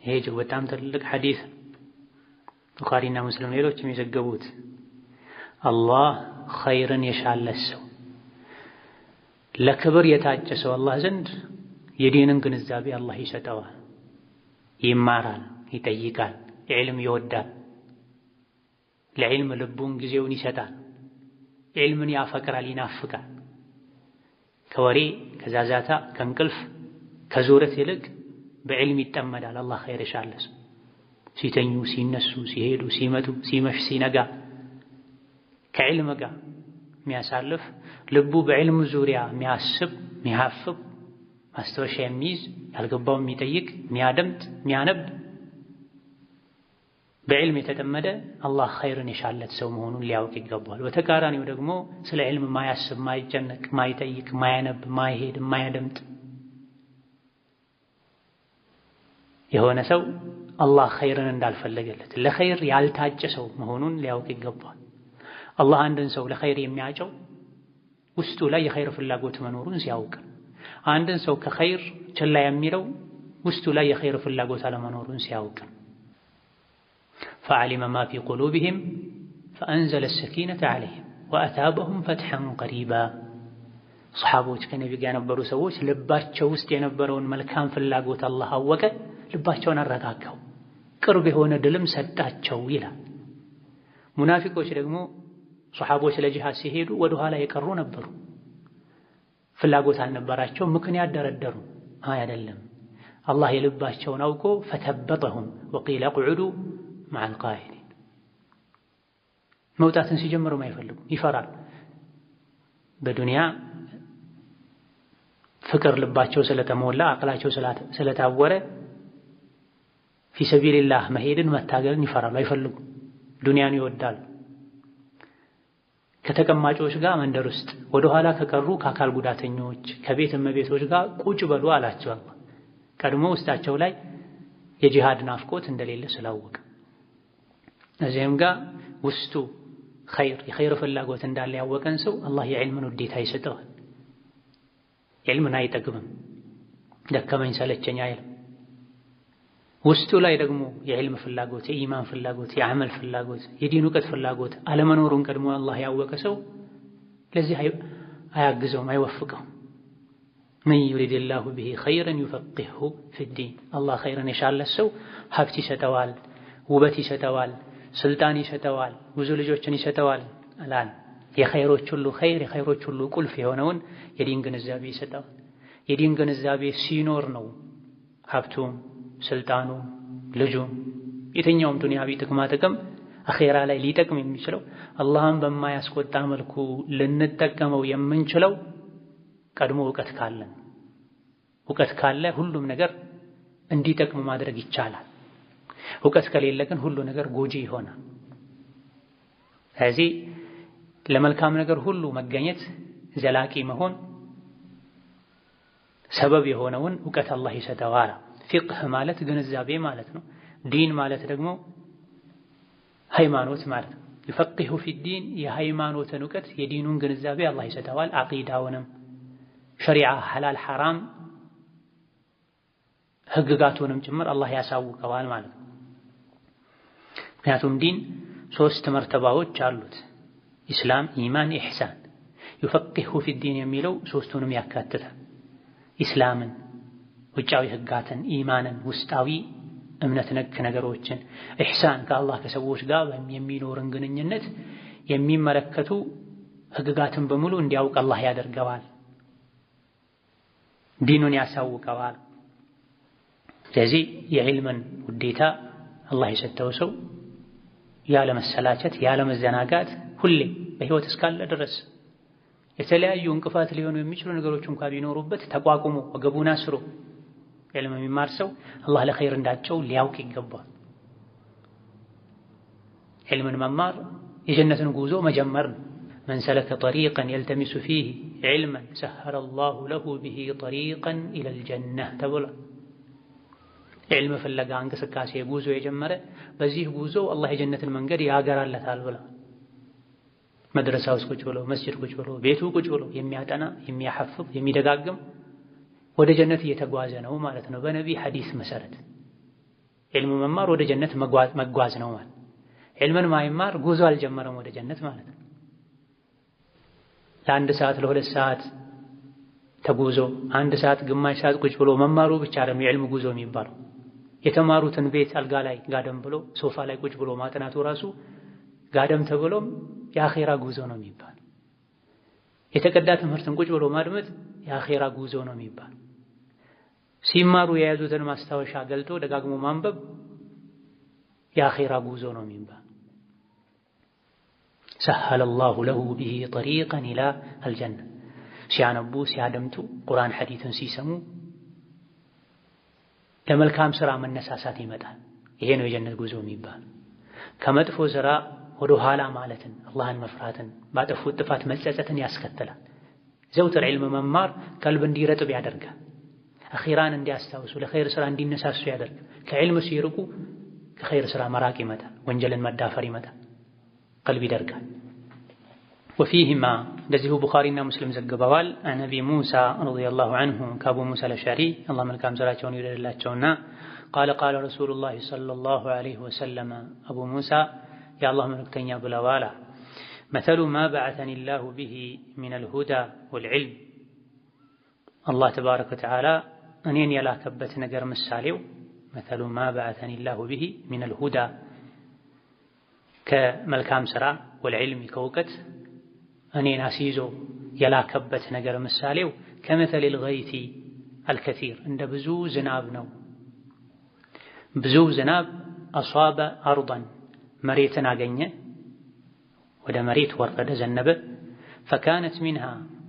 هيجو بتام تلك حديث بخارينا مسلم ليلو كم يزجبوت الله خيرا يشاء للسو لكبر يتعجسوا الله زند يدين جنزابي الله ستوال ይማራል፣ ይጠይቃል፣ ዕልም ይወዳል፣ ለዕልም ልቡን ጊዜውን ይሰጣል፣ ዕልምን ያፈቅራል፣ ይናፍቃል። ከወሬ ከዛዛታ ከእንቅልፍ ከዙረት ይልቅ በዕልም ይጠመዳል። አላህ ኸይር ይሻለስ ሲተኙ ሲነሱ ሲሄዱ ሲመጡ ሲመሽ ሲነጋ ከዕልም ጋር የሚያሳልፍ ልቡ በዕልም ዙሪያ የሚያስብ የሚሐፍብ ማስተዋሻ የሚይዝ ያልገባው የሚጠይቅ የሚያደምጥ የሚያነብ በዕልም የተጠመደ አላህ ኸይርን የሻለት ሰው መሆኑን ሊያውቅ ይገባል። በተቃራኒው ደግሞ ስለ ዕልም ማያስብ ማይጨነቅ ማይጠይቅ ማያነብ ማይሄድ ማያደምጥ የሆነ ሰው አላህ ኸይርን እንዳልፈለገለት ለኸይር ያልታጨ ሰው መሆኑን ሊያውቅ ይገባል። አላህ አንድን ሰው ለኸይር የሚያጨው ውስጡ ላይ የኸይር ፍላጎት መኖሩን ሲያውቅ፣ አንድን ሰው ከኸይር ችላ የሚለው ውስጡ ላይ የኸይር ፍላጎት አለመኖሩን ሲያውቅ ፈዓሊመ ማ ፊ ቁሉብህም فأنزل السكينة عليهم وأثابهم فتحا قريبا صحابوች ከነቢ ጋር የነበሩ ሰዎች ልባቸው ውስጥ የነበረውን መልካም ፍላጎት አላህ አወቀ፣ ልባቸውን አረጋጋው፣ ቅርብ የሆነ ድልም ሰጣቸው ይላል። ሙናፊቆች ደግሞ ሱሐቦች ለጂሃድ ሲሄዱ ወደ ኋላ የቀሩ ነበሩ። ፍላጎት አልነበራቸው፣ ምክንያት ደረደሩ። አይደለም አላህ የልባቸውን አውቆ ፈተበጠሁም ወቂለ ቁዑዱ መዐል ቃዒዲን። መውጣትን ሲጀምሩም አይፈልጉም፣ ይፈራል። በዱንያ ፍቅር ልባቸው ስለተሞላ አቅላቸው ስለታወረ ፊሰቢልላህ መሄድን መታገልን ይፈራሉ፣ አይፈልጉም። ዱንያን ይወዳሉ። ከተቀማጮች ጋር መንደር ውስጥ ወደ ኋላ ከቀሩ ከአካል ጉዳተኞች ከቤት እመቤቶች ጋር ቁጭ በሉ አላቸው አላህ። ቀድሞ ውስጣቸው ላይ የጂሃድ ናፍቆት እንደሌለ ስላወቀ እዚህም ጋር ውስጡ የኸይር ፍላጎት እንዳለ ያወቀን ሰው አላህ የዕልምን ውዴታ ይሰጠዋል። ዕልምን አይጠግብም፣ ደከመኝ ሰለቸኝ አይልም። ውስጡ ላይ ደግሞ የዕልም ፍላጎት፣ የኢማን ፍላጎት፣ የዓመል ፍላጎት፣ የዲን እውቀት ፍላጎት አለመኖሩን ቀድሞ አላህ ያወቀ ሰው ለዚህ አያግዘውም፣ አይወፍቀውም። መን ዩሪድላሁ ቢሂ ኸይረን ዩፈቂህሁ ፊዲን። አላህ ኸይርን የሻለት ሰው ሀብት ይሰጠዋል፣ ውበት ይሰጠዋል፣ ስልጣን ይሰጠዋል፣ ብዙ ልጆችን ይሰጠዋል አላል። የኸይሮች ሁሉ ኸይር፣ የኸይሮች ሁሉ ቁልፍ የሆነውን የዲን ግንዛቤ ይሰጠዋል። የዲን ግንዛቤ ሲኖር ነው ሀብቱም ስልጣኑ ልጁ የትኛውም ዱንያዊ ጥቅማ ጥቅም አኼራ ላይ ሊጠቅም የሚችለው አላህን በማያስቆጣ መልኩ ልንጠቀመው የምንችለው ቀድሞ እውቀት ካለን። እውቀት ካለ ሁሉም ነገር እንዲጠቅም ማድረግ ይቻላል። እውቀት ከሌለ ግን ሁሉ ነገር ጎጂ ይሆናል። ስለዚህ ለመልካም ነገር ሁሉ መገኘት ዘላቂ መሆን ሰበብ የሆነውን እውቀት አላህ ይሰጠዋል። ፊቅህ ማለት ግንዛቤ ማለት ነው። ዲን ማለት ደግሞ ሃይማኖት ማለት ነው። ይፈቂሁ ፊዲን የሃይማኖትን እውቀት የዲኑን ግንዛቤ አላህ ይሰጠዋል። አቂዳውንም ሸሪዓ ሐላል ሐራም ህግጋቱንም ጭምር አላህ ያሳውቀዋል ማለት ነው። ምክንያቱም ዲን 3 መርተባዎች አሉት፣ ኢስላም፣ ኢማን፣ ኢሕሳን። ይፈቂሁ ፊዲን የሚለው 3ቱንም ያካትታል። ኢስላምን ውጫዊ ህጋትን፣ ኢማንን ውስጣዊ እምነት ነክ ነገሮችን፣ ኢሕሳን ከአላህ ከሰዎች ጋር የሚኖርን ግንኙነት የሚመለከቱ ህግጋትን በሙሉ እንዲያውቅ አላህ ያደርገዋል፣ ዲኑን ያሳውቀዋል። ስለዚህ የዕልምን ውዴታ አላህ የሰጠው ሰው ያለ መሰላቸት ያለ መዘናጋት ሁሌ በህይወት እስካለ ድረስ የተለያዩ እንቅፋት ሊሆኑ የሚችሉ ነገሮች እንኳን ቢኖሩበት ተቋቁሞ ወገቡን አስሮ ዕልም የሚማር ሰው አላህ ለኸይር እንዳቸው ሊያውቅ ይገባል። ዕልምን መማር የጀነትን ጉዞ መጀመር ነው። መን ሰለከ ጠሪቀን የልተሚሱ ፊህ ዕልመን ሰሀረ አላሁ ለሁ ቢሂ ጠሪቀን ኢለል ጀነህ ተብሏል። ዕልም ፍለጋ እንቅስቃሴ ጉዞ የጀመረ በዚህ ጉዞ አላህ የጀነትን መንገድ ያገራለታል ብሏል። መድረሳ ውስጥ ቁጭ ብሎ መስጂድ ቁጭ ብሎ ቤቱ ቁጭ ብሎ የሚያጠና የሚያሐፍዝ የሚደጋግም ወደ ጀነት እየተጓዘ ነው ማለት ነው። በነቢ ሐዲስ መሰረት ዕልም መማር ወደ ጀነት መጓዝ ነው ማለት። ዕልምን ማይማር ጉዞ አልጀመረም ወደ ጀነት ማለት ነው። ለ1 ሰዓት ለ2 ሰዓት ተጉዞ 1 ሰዓት ግማሽ ሰዓት ቁጭ ብሎ መማሩ ብቻ አይደለም የዕልም ጉዞ የሚባለው። የተማሩትን ቤት አልጋ ላይ ጋደም ብሎ ሶፋ ላይ ቁጭ ብሎ ማጥናቱ ራሱ ጋደም ተብሎም የአኼራ ጉዞ ነው የሚባል። የተቀዳ ትምህርትን ቁጭ ብሎ ማድመጥ የአኼራ ጉዞ ነው የሚባል። ሲማሩ የያዙትን ማስታወሻ ገልጦ ደጋግሞ ማንበብ የአኼራ ጉዞ ነው የሚባል። ሰሀለ አላሁ ለሁ ቢሂ ጠሪቀን ኢላ አልጀነ። ሲያነቡ ሲያደምጡ ቁርአን ሐዲትን ሲሰሙ ለመልካም ስራ መነሳሳት ይመጣል። ይሄ ነው የጀነት ጉዞ የሚባል። ከመጥፎ ስራ ወደ ኋላ ማለትን አላህን መፍራትን ባጠፉት ጥፋት መጸጸትን ያስከትላል። ዘውትር ዕልም መማር ቀልብ እንዲረጥብ ያደርጋል። አኺራን እንዲያስታውሱ ለኸይር ስራ እንዲነሳሱ ያደርጋል። ከዕልም ሲርቁ ከኸይር ስራ መራቅ ይመጣል፣ ወንጀልን መዳፈር ይመጣል፣ ቀልብ ይደርጋል። ወፊህማ እንደዚሁ ቡኻሪና ሙስሊም ዘግበዋል። አነቢ ሙሳ ረዲየላሁ ዐንሁ ከአቡ ሙሳ አልአሽዓሪ አላህ መልካም ስራቸውን ይውደድላቸውና ቃለ ረሱሉላህ ሰለላሁ ዐለይሂ ወሰለም አቡ ሙሳ የአላህ መልእክተኛ ብለዋል መተሉ ማ በዐሰኒ ላሁ ቢሂ ሚነል ሁዳ ወልዕልም አላህ ተባረከ ወተዓላ እኔን የላከበት ነገር ምሳሌው መተሉ ማ በዐሰኒ ላሁ ቢሂ ሚነል ሁዳ ከመልካም ሥራ ወልዕልም ከእውቀት እኔን አስይዞ የላከበት ነገር ምሳሌው ከመተሊል ገይሲ አልከሲር እንደ ብዙ ዝናብ ነው። ብዙ ዝናብ አሷበ አርضን መሬትን አገኘ፣ ወደ መሬት ወረደ ዘነበ። ፈካነት ሚንሃ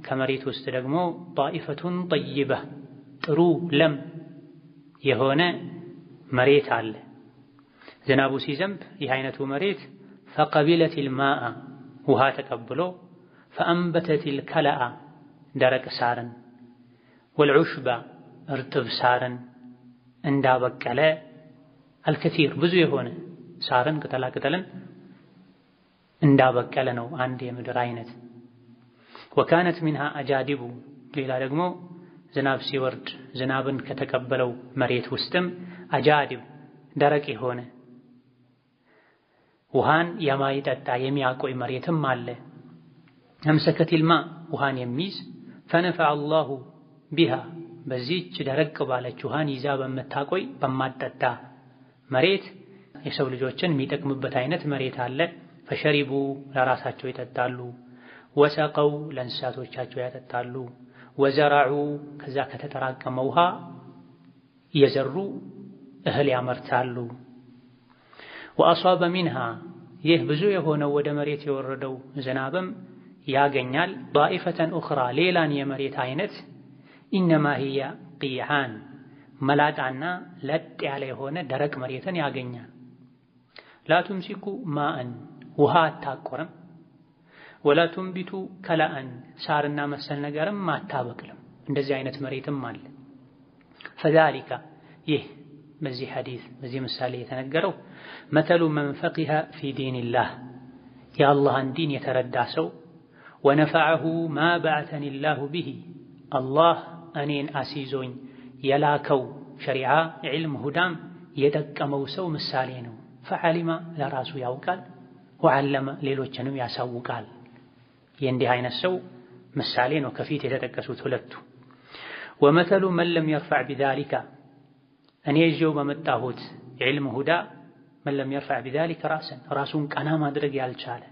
ከመሬት ውስጥ ደግሞ ጣኢፈቱን ጠይባ ጥሩ ለም የሆነ መሬት አለ። ዝናቡ ሲዘንብ ይህ አይነቱ መሬት ፈቀቢለቲል ማአ ውሃ ተቀብሎ ፈአንበተቲል ከለአ ደረቅ ሳርን ወልዑሽባ እርጥብ ሳርን እንዳበቀለ አልከሲር ብዙ የሆነ ሳርን ቅጠላቅጠልን እንዳበቀለ ነው አንድ የምድር አይነት። ወካነት ሚንሃ አጃዲቡ ሌላ ደግሞ ዝናብ ሲወርድ ዝናብን ከተቀበለው መሬት ውስጥም አጃዲብ ደረቅ የሆነ ውሃን የማይጠጣ የሚያቆይ መሬትም አለ። አምሰከቲል ማ ውሃን የሚይዝ ፈነፈዐ አላሁ ቢሃ በዚህች ደረቅ ባለች ውሃን ይዛ በምታቆይ በማጠጣ መሬት የሰው ልጆችን የሚጠቅምበት አይነት መሬት አለ። ፈሸሪቡ ለራሳቸው ይጠጣሉ፣ ወሰቀው ለእንስሳቶቻቸው ያጠጣሉ፣ ወዘረዑ ከዛ ከተጠራቀመ ውሃ እየዘሩ እህል ያመርታሉ። ወአሷበ ሚንሃ ይህ ብዙ የሆነው ወደ መሬት የወረደው ዝናብም ያገኛል ጣኢፈተን ኡኽራ ሌላን የመሬት አይነት ኢነማ ሂየ ቂዓን መላጣና ለጥ ያለ የሆነ ደረቅ መሬትን ያገኛል። ላቱምሲኩ ማአን ውሃ አታቆርም፣ ወላ ቱንቢቱ ከላአን ሳርና መሰል ነገርም አታበቅልም። እንደዚህ አይነት መሬትም አለ። ፈዛሊከ ይህ በዚህ ሐዲስ በዚህ ምሳሌ የተነገረው መተሉ መን ፈቂሀ ፊ ዲንላህ የአላህን ዲን የተረዳ ሰው ወነፈዐሁ ማ በዐሰኒ ላሁ ቢሂ አላህ እኔን አስይዞኝ የላከው ሸሪዓ ዒልም ሁዳም የጠቀመው ሰው ምሳሌ ነው። ፈዓሊማ ለራሱ ያውቃል፣ ወዓለመ ሌሎችንም ያሳውቃል። የእንዲህ አይነት ሰው ምሳሌ ነው ከፊት የተጠቀሱት ሁለቱ። ወመተሉ መን ለም የርፈዕ ቢዛሊከ እኔ ይዤው በመጣሁት ዒልም ሁዳ መን ለም የርፈዕ ቢዛሊከ ራሰን ራሱን ቀና ማድረግ ያልቻለ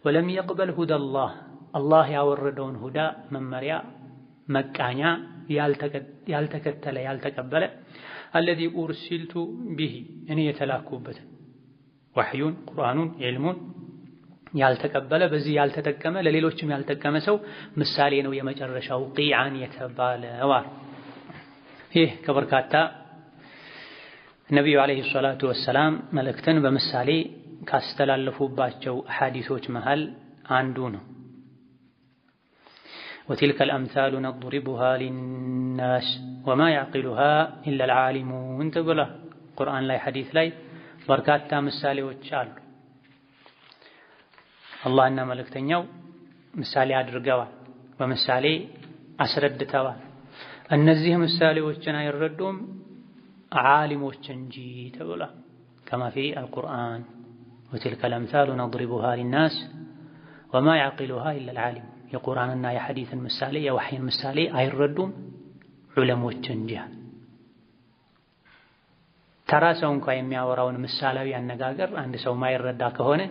ወለም የቅበል ሁደላህ አላህ ያወረደውን ሁዳ መመሪያ መቃኛ ያልተከተለ ያልተቀበለ አለዚ ኡርሲልቱ ቢሂ እኔ የተላኩበትን ወሕዩን ቁርአኑን ዒልሙን ያልተቀበለ በዚህ ያልተጠቀመ ለሌሎችም ያልጠቀመ ሰው ምሳሌ ነው የመጨረሻው ቂዓን የተባለው። ይህ ከበርካታ ነቢዩ ዓለይሂ ሰላቱ ወሰላም መልእክትን በምሳሌ ካስተላለፉባቸው ሐዲሶች መሃል አንዱ ነው። ወቲልከል አምሳሉ ነድሪቡሃ ሊናስ ወማ ያዕቂሉሃ ኢለል ዓሊሙን ተብሏል። ቁርአን ላይ ሐዲስ ላይ በርካታ ምሳሌዎች አሉ። አላህና መልእክተኛው ምሳሌ አድርገዋል፣ በምሳሌ አስረድተዋል። እነዚህ ምሳሌዎችን አይረዱም ዓሊሞች እንጂ ተብሏል። ከማ ፊ አልቁርአን ወቲልከል አምሳሉ ነድሪቡሃ ሊናስ ወማ ያዕቂሉሃ ኢለል ዓሊሙን የቁርአንና የሐዲስን ምሳሌ የወሕይን ምሳሌ አይረዱም ዑለሞች እንጂ። ተራ ሰው እንኳ የሚያወራውን ምሳሌያዊ አነጋገር አንድ ሰው ማይረዳ ከሆነ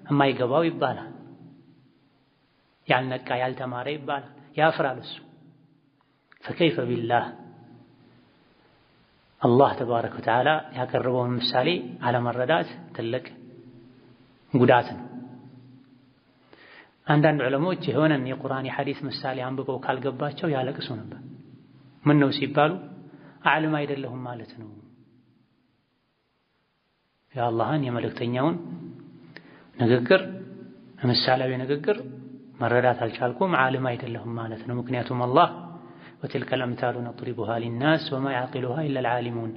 የማይገባው ይባላል፣ ያልነቃ ያልተማረ ይባላል፣ ያፍራል እሱ። ፈከይፈ ቢላህ አላህ ተባረከ ወተዓላ ያቀረበውን ምሳሌ አለመረዳት ትልቅ ጉዳት ነው። አንዳንድ ዑለሞች የሆነን የቁርአን የሐዲስ ምሳሌ አንብበው ካልገባቸው ያለቅሱ ነበር። ምን ነው ሲባሉ ዓለም አይደለሁም ማለት ነው፣ የአላህን የመልእክተኛውን ንግግር ምሳሌያዊ ንግግር መረዳት አልቻልኩም ዓለም አይደለሁም ማለት ነው። ምክንያቱም አላህ ወቲልከል አምሳሉ ነድሪቡሃ ሊናስ ወማ ያዕቂሉሃ ኢለል ዓሊሙን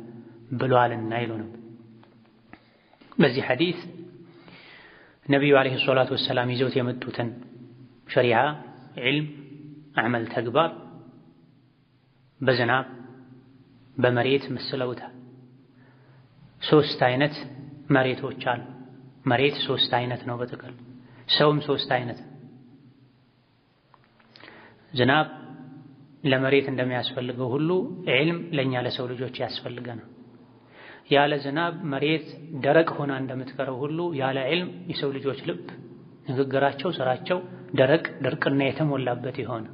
ብሏልና ይሉ ነበር። በዚህ ሐዲስ ነቢዩ ዓለይሂ ሰላቱ ወሰላም ይዘውት የመጡትን ሸሪዓ ዒልም አዕመል ተግባር በዝናብ በመሬት መስለውታል። ሶስት አይነት መሬቶች አሉ። መሬት ሶስት አይነት ነው በጥቅል ሰውም ሶስት አይነት ዝናብ ለመሬት እንደሚያስፈልገው ሁሉ ዒልም ለኛ ለሰው ልጆች ያስፈልገናል ያለ ዝናብ መሬት ደረቅ ሆና እንደምትቀረው ሁሉ ያለ ዒልም የሰው ልጆች ልብ ንግግራቸው ስራቸው ደረቅ ድርቅና የተሞላበት ይሆን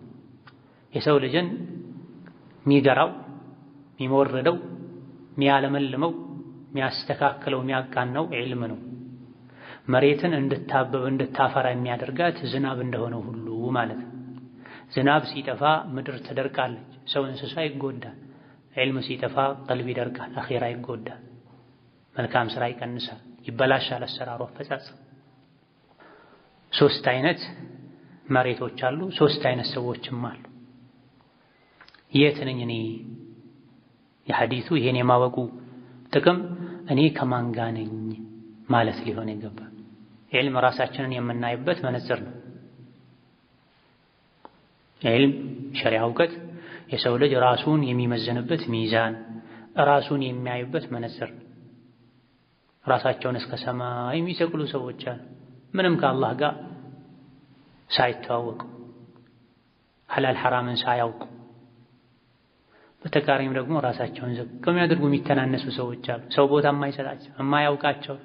የሰው ልጅን ሚገራው ሚሞርደው ሚያለመልመው ሚያስተካክለው ሚያቃናው ዒልም ነው መሬትን እንድታበብ እንድታፈራ የሚያደርጋት ዝናብ እንደሆነ ሁሉ ማለት ነው ዝናብ ሲጠፋ ምድር ትደርቃለች ሰው እንስሳ ይጎዳል ዒልም ሲጠፋ ቀልብ ይደርቃል አኺራ ይጎዳል መልካም ስራ ይቀንሳል ይበላሻል አሰራሩ አፈጻጸም ሶስት አይነት መሬቶች አሉ ሶስት አይነት ሰዎችም አሉ የት ነኝ እኔ የሐዲሱ ይሄን የማወቁ ጥቅም እኔ ከማን ጋር ነኝ ማለት ሊሆን ይገባል ዒልም ራሳችንን የምናይበት መነጽር ነው ዒልም ሸሪዓ እውቀት የሰው ልጅ ራሱን የሚመዝንበት ሚዛን ራሱን የሚያይበት መነጽር ራሳቸውን እስከ ሰማይ የሚሰቅሉ ሰዎች አሉ ምንም ከአላህ ጋር ሳይተዋወቁ ሐላል ሐራምን ሳያውቁ በተቃራኒው ደግሞ ራሳቸውን ዝቅ የሚያደርጉ የሚተናነሱ ሰዎች አሉ ሰው ቦታ የማይሰጣቸው የማያውቃቸው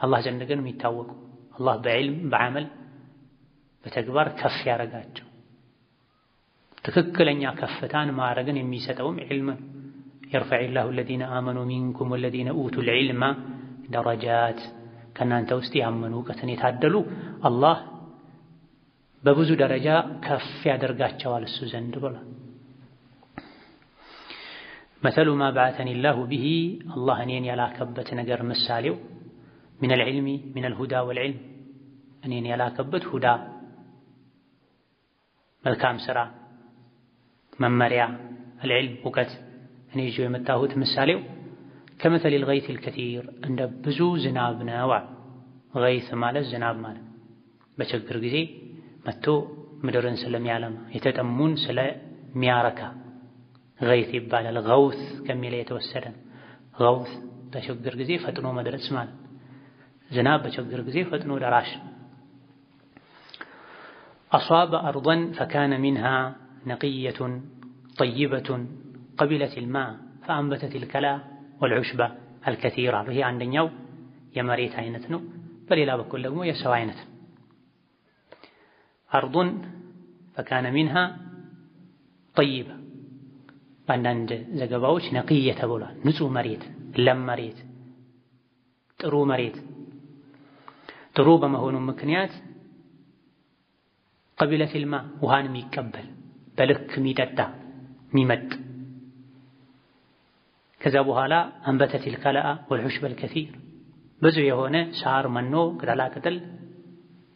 አላህ ዘንድ ግን የሚታወቁ አላህ በዒልም በዓመል በተግባር ከፍ ያደርጋቸው ትክክለኛ ከፍታን ማዕረግን የሚሰጠውም ዒልም يرفع الله الذين آمنوا منكم والذين أوتوا العلم درجات ከናንተ ውስጥ ያመኑ እውቀትን የታደሉ አላህ በብዙ ደረጃ ከፍ ያደርጋቸዋል እሱ ዘንድ ብሏል مثل ما بعثني الله به الله እኔን ያላከበት ነገር ምሳሌው من العلم من الهدى والعلم እኔን ያላከበት ሁዳ መልካም ስራ መመሪያ العلم እውቀት እኔ ይዤ የመጣሁት ምሳሌው كمثل الغيث الكثير እንደ ብዙ ዝናብ ነው غيث ማለት ዝናብ ማለት በችግር ጊዜ መጥቶ ምድርን ስለሚያለማ የተጠሙን ስለሚያረካ غيث ይባላል غوث ከሚል የተወሰደ غوث በችግር ጊዜ ፈጥኖ መድረስ ማለት ዝናብ በችግር ጊዜ ፈጥኖ ደራሽ أصاب أرضا فكان منها نقية طيبة قبلت الماء فأنبتت الكلى والعشبة الكثيرة وهي عندنا የመሬት አይነት ነው በሌላ በኩል ደግሞ የሰው አይነት أرض فكان منها طيبة በአንዳንድ ዘገባዎች ነቅየ ተብሏል ንጹህ መሬት ለም መሬት ጥሩ መሬት ጥሩ በመሆኑ ምክንያት قبلت الماء ውሃን የሚቀበል በልክ የሚጠጣ የሚመጥ ከዛ በኋላ አንበተት الكلأ والعشب الكثير ብዙ የሆነ ሳር መኖ ቅጠላ ቅጠል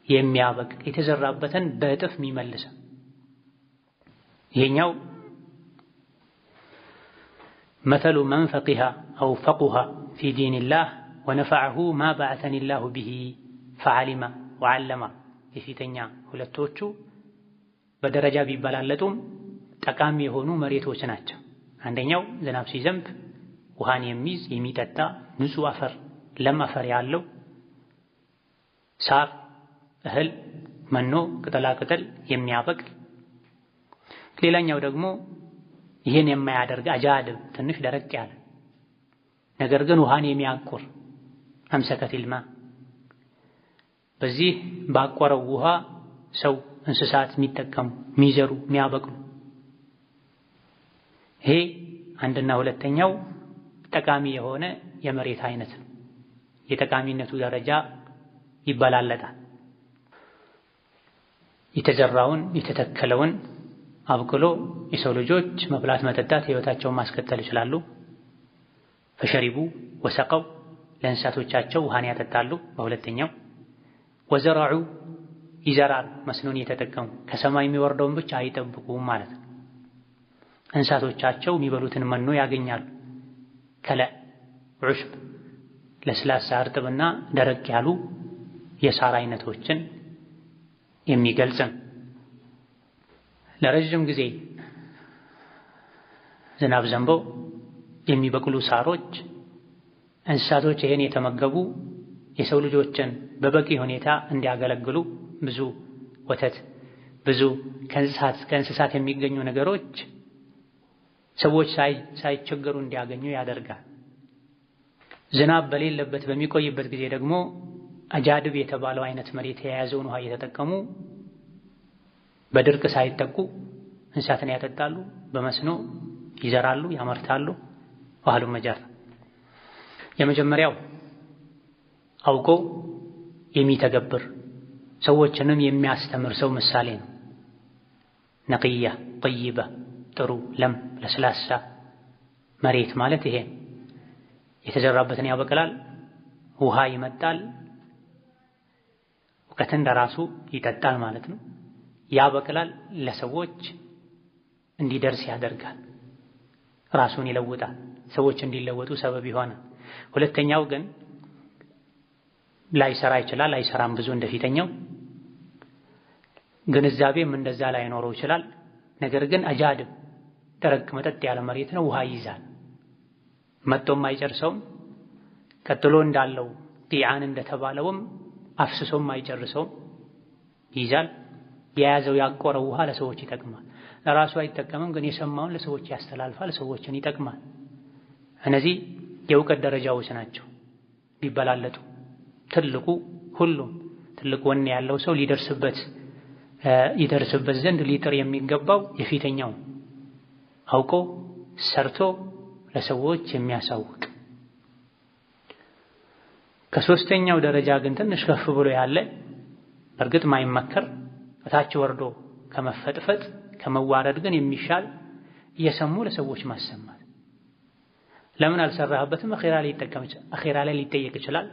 የሚያበቅል የተዘራበትን በእጥፍ የሚመልስ ይሄኛው مثل من فقه أو فقه في دين الله ونفعه ما بعثني الله به فعلم وعلم የፊተኛ ሁለቶቹ በደረጃ ቢባላለጡም ጠቃሚ የሆኑ መሬቶች ናቸው አንደኛው ዝናብ ሲዘንብ ውሃን የሚይዝ የሚጠጣ ንጹህ አፈር ለም አፈር ያለው ሳር እህል መኖ ቅጠላ ቅጠል የሚያበቅል ሌላኛው ደግሞ ይሄን የማያደርግ አጃድብ ትንሽ ደረቅ ያለ ነገር ግን ውሃን የሚያቆር አምሰከት الما በዚህ ባቆረው ውሃ ሰው እንስሳት የሚጠቀሙ የሚዘሩ የሚያበቅሉ ይሄ አንድና ሁለተኛው ጠቃሚ የሆነ የመሬት አይነት ነው የጠቃሚነቱ ደረጃ ይበላለጣል የተዘራውን የተተከለውን አብቅሎ የሰው ልጆች መብላት መጠጣት ህይወታቸውን ማስከተል ይችላሉ ፈሸሪቡ ወሰቀው ለእንስሳቶቻቸው ውሃን ያጠጣሉ በሁለተኛው ወዘራዑ ይዘራል መስኖን የተጠቀሙ ከሰማይ የሚወርደውን ብቻ አይጠብቁም ማለት ነው እንስሳቶቻቸው የሚበሉትን መኖ ያገኛሉ ከለ ዑሽብ ለስላሳ እርጥብና ደረቅ ያሉ የሳር አይነቶችን የሚገልጽ ለረጅም ጊዜ ዝናብ ዘንቦ የሚበቅሉ ሳሮች እንስሳቶች ይሄን የተመገቡ የሰው ልጆችን በበቂ ሁኔታ እንዲያገለግሉ ብዙ ወተት፣ ብዙ ከእንስሳት የሚገኙ ነገሮች ሰዎች ሳይቸገሩ እንዲያገኙ ያደርጋል። ዝናብ በሌለበት በሚቆይበት ጊዜ ደግሞ አጃድብ የተባለው አይነት መሬት የያዘውን ውሃ እየተጠቀሙ በድርቅ ሳይጠቁ እንስሳትን ያጠጣሉ፣ በመስኖ ይዘራሉ፣ ያመርታሉ። ወአህሉ መጀር የመጀመሪያው አውቆ የሚተገብር ሰዎችንም የሚያስተምር ሰው ምሳሌ ነው። ነቅያ ጠይባ ጥሩ ለም ለስላሳ መሬት ማለት ይሄ የተዘራበትን ያበቅላል፣ ውሃ ይመጣል፣ እውቀትን ለራሱ ይጠጣል ማለት ነው። ያበቅላል፣ ለሰዎች እንዲደርስ ያደርጋል፣ ራሱን ይለውጣል፣ ሰዎች እንዲለወጡ ሰበብ ይሆናል። ሁለተኛው ግን ላይሰራ ይችላል፣ አይሰራም ብዙ እንደፊተኛው፣ ግንዛቤም እንደዛ ላይኖረው ይችላል። ነገር ግን አጃድብ ደረቅ መጠጥ ያለ መሬት ነው፣ ውሃ ይይዛል፣ መጥቶም አይጨርሰውም። ቀጥሎ እንዳለው ቂዓን እንደተባለውም አፍስሶም አይጨርሰውም፣ ይይዛል። የያዘው ያቆረው ውሃ ለሰዎች ይጠቅማል። ለራሱ አይጠቀምም፣ ግን የሰማውን ለሰዎች ያስተላልፋል፣ ሰዎችን ይጠቅማል። እነዚህ የእውቀት ደረጃዎች ናቸው። ቢበላለጡ ሁሉም ትልቅ ወኔ ያለው ሰው ይደርስበት ዘንድ ሊጥር የሚገባው የፊተኛው አውቆ ሰርቶ ለሰዎች የሚያሳውቅ። ከሶስተኛው ደረጃ ግን ትንሽ ከፍ ብሎ ያለ በእርግጥ ማይመከር እታች ወርዶ ከመፈጥፈጥ ከመዋረድ ግን የሚሻል እየሰሙ ለሰዎች ማሰማት። ለምን አልሰራህበትም? አኺራ ላይ ሊጠየቅ ይችላል።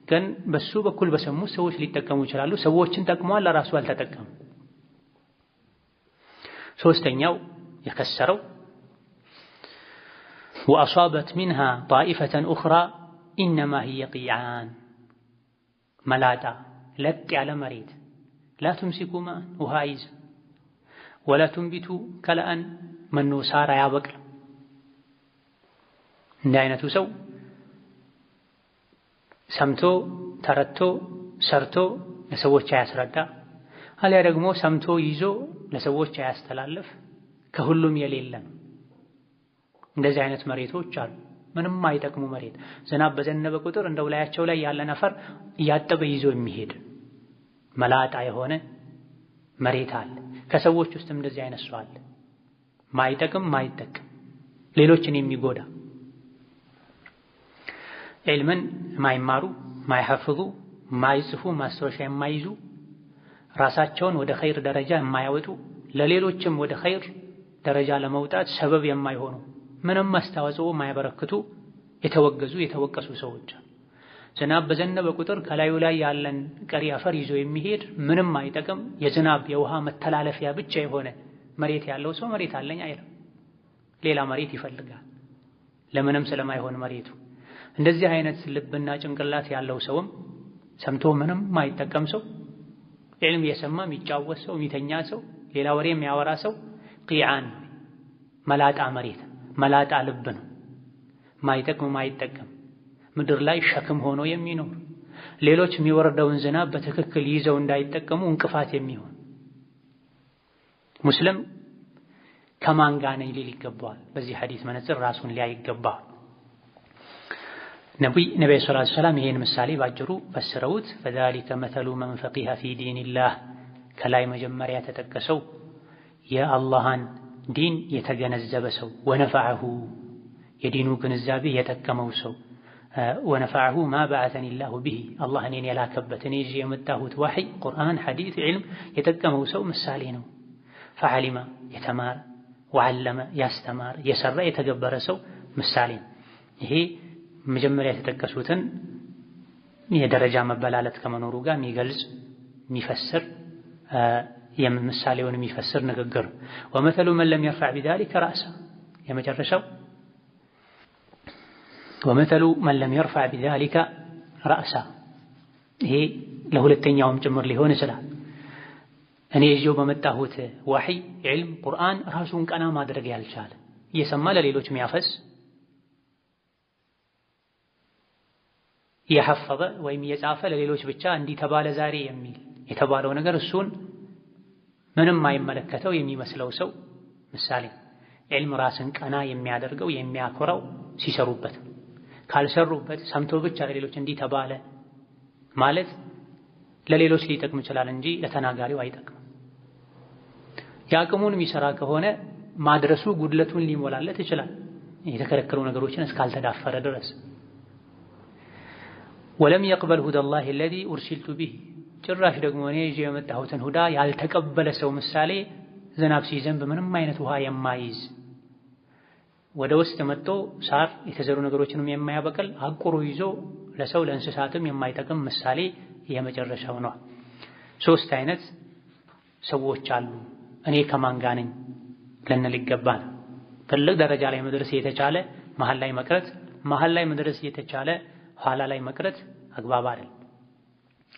ግን በሱ በኩል በሰሙት ሰዎች ሊጠቀሙ ይችላሉ። ሰዎችን ጠቅመዋል፣ ለራሱ አልተጠቀሙ። ሶስተኛው የከሰረው ወአሷበት ሚንሃ ጣኢፈተን ኡኽራ ኢነማ ሂየ ቂዓን መላጣ ለጥ ያለ መሬት ላ ቱምሲኩ ማእን ውሃ ይዝ ወላ ቱንቢቱ ከለአን መኖ ሳር አያበቅልም። እንዲህ አይነቱ ሰው ሰምቶ ተረድቶ ሰርቶ ለሰዎች አያስረዳ፣ አልያ ደግሞ ሰምቶ ይዞ ለሰዎች አያስተላልፍ፣ ከሁሉም የሌለ ነው። እንደዚህ አይነት መሬቶች አሉ፣ ምንም አይጠቅሙ መሬት። ዝናብ በዘነበ ቁጥር እንደው ላያቸው ላይ ያለ ነፈር እያጠበ ይዞ የሚሄድ መላጣ የሆነ መሬት አለ። ከሰዎች ውስጥም እንደዚህ አይነት ሰው አለ፣ ማይጠቅም ማይጠቅም ሌሎችን የሚጎዳ ዒልምን ማይማሩ ማይሐፍዙ ማይጽፉ ማስታወሻ የማይዙ ራሳቸውን ወደ ኸይር ደረጃ የማያወጡ ለሌሎችም ወደ ኸይር ደረጃ ለመውጣት ሰበብ የማይሆኑ ምንም አስተዋጽኦ ማያበረክቱ የተወገዙ የተወቀሱ ሰዎች። ዝናብ በዘነበ ቁጥር ከላዩ ላይ ያለን ቀሪ አፈር ይዞ የሚሄድ ምንም አይጠቅም የዝናብ የውሃ መተላለፊያ ብቻ የሆነ መሬት ያለው ሰው መሬት አለኝ አይልም። ሌላ መሬት ይፈልጋል፣ ለምንም ስለማይሆን መሬቱ። እንደዚህ አይነት ልብና ጭንቅላት ያለው ሰውም ሰምቶ ምንም ማይጠቀም ሰው፣ ዒልም የሰማ የሚጫወት ሰው፣ የሚተኛ ሰው፣ ሌላ ወሬ የሚያወራ ሰው ቂዓን መላጣ መሬት መላጣ ልብ ነው። ማይጠቅም ማይጠቀም ምድር ላይ ሸክም ሆኖ የሚኖር ሌሎች የሚወርደውን ዝናብ በትክክል ይዘው እንዳይጠቀሙ እንቅፋት የሚሆን ሙስሊም ከማን ጋር ነኝ ሊል ይገባዋል። በዚህ ሐዲስ መነጽር ራሱን ሊያይ ይገባዋል። ነብዩ ሰለላሁ ዐለይሂ ወሰለም ይሄን ምሳሌ ባጭሩ ፈስረውት فذلك مثل من فقه في دين الله ከላይ መጀመሪያ ተጠቀሰው የአላህን ዲን የተገነዘበ ሰው ወነፈዐሁ የዲኑ ግንዛቤ የጠቀመው ሰው ወነፈዐሁ ما بعثني الله به አላህ እኔን የላከበት እኔ ይዤ የመጣሁት ወህይ ቁርአን ሐዲስ ዒልም የጠቀመው ሰው ምሳሌ ነው። ፈዐሊመ የተማረ ወዐለመ ያስተማረ የሰራ የተገበረ ሰው ምሳሌ ነው። ይሄ መጀመሪያ የተጠቀሱትን የደረጃ መበላለጥ ከመኖሩ ጋር የሚገልጽ የሚፈስር የምሳሌውን የሚፈስር ንግግር። ወመተሉ መን ለም የርፈዕ ቢዛሊከ ረእሳ የመጨረሻው ወመተሉ መን ለም የርፈዕ ቢዛሊከ ረእሳ ይሄ ለሁለተኛውም ጭምር ሊሆን ይችላል። እኔ ይዤው በመጣሁት ወህይ ዒልም ቁርአን ራሱን ቀና ማድረግ ያልቻለ እየሰማ ለሌሎች የሚያፈስ የሐፈዘ ወይም የጻፈ ለሌሎች ብቻ እንዲህ ተባለ ዛሬ የሚል የተባለው ነገር እሱን ምንም አይመለከተው የሚመስለው ሰው ምሳሌ ዒልም ራስን ቀና የሚያደርገው የሚያኮራው ሲሰሩበት፣ ካልሰሩበት ሰምቶ ብቻ ለሌሎች እንዲህ ተባለ ማለት ለሌሎች ሊጠቅም ይችላል እንጂ ለተናጋሪው አይጠቅም። የአቅሙን የሚሰራ ከሆነ ማድረሱ ጉድለቱን ሊሞላለት ይችላል የተከለከሉ ነገሮችን እስካልተዳፈረ ድረስ። ወለም የቅበል ሁደላሂ አለዚ ኡርሲልቱ ቢሂ ጭራሽ ደግሞ እኔ ይዤ የመጣሁትን ሁዳ ያልተቀበለ ሰው ምሳሌ ዝናብ ሲዘንብ ምንም አይነት ውሃ የማይዝ ወደ ውስጥ መጥቶ ሳር የተዘሩ ነገሮችንም የማያበቅል አቁሩ ይዞ ለሰው ለእንስሳትም የማይጠቅም ምሳሌ የመጨረሻው ነው። ሶስት አይነት ሰዎች አሉ። እኔ ከማን ጋር ነኝ ልንል ይገባል። ትልቅ ደረጃ ላይ መድረስ የተቻለ መሀል ላይ መቅረት፣ መሀል ላይ መድረስ የተቻለ ኋላ ላይ መቅረት አግባብ አይደል።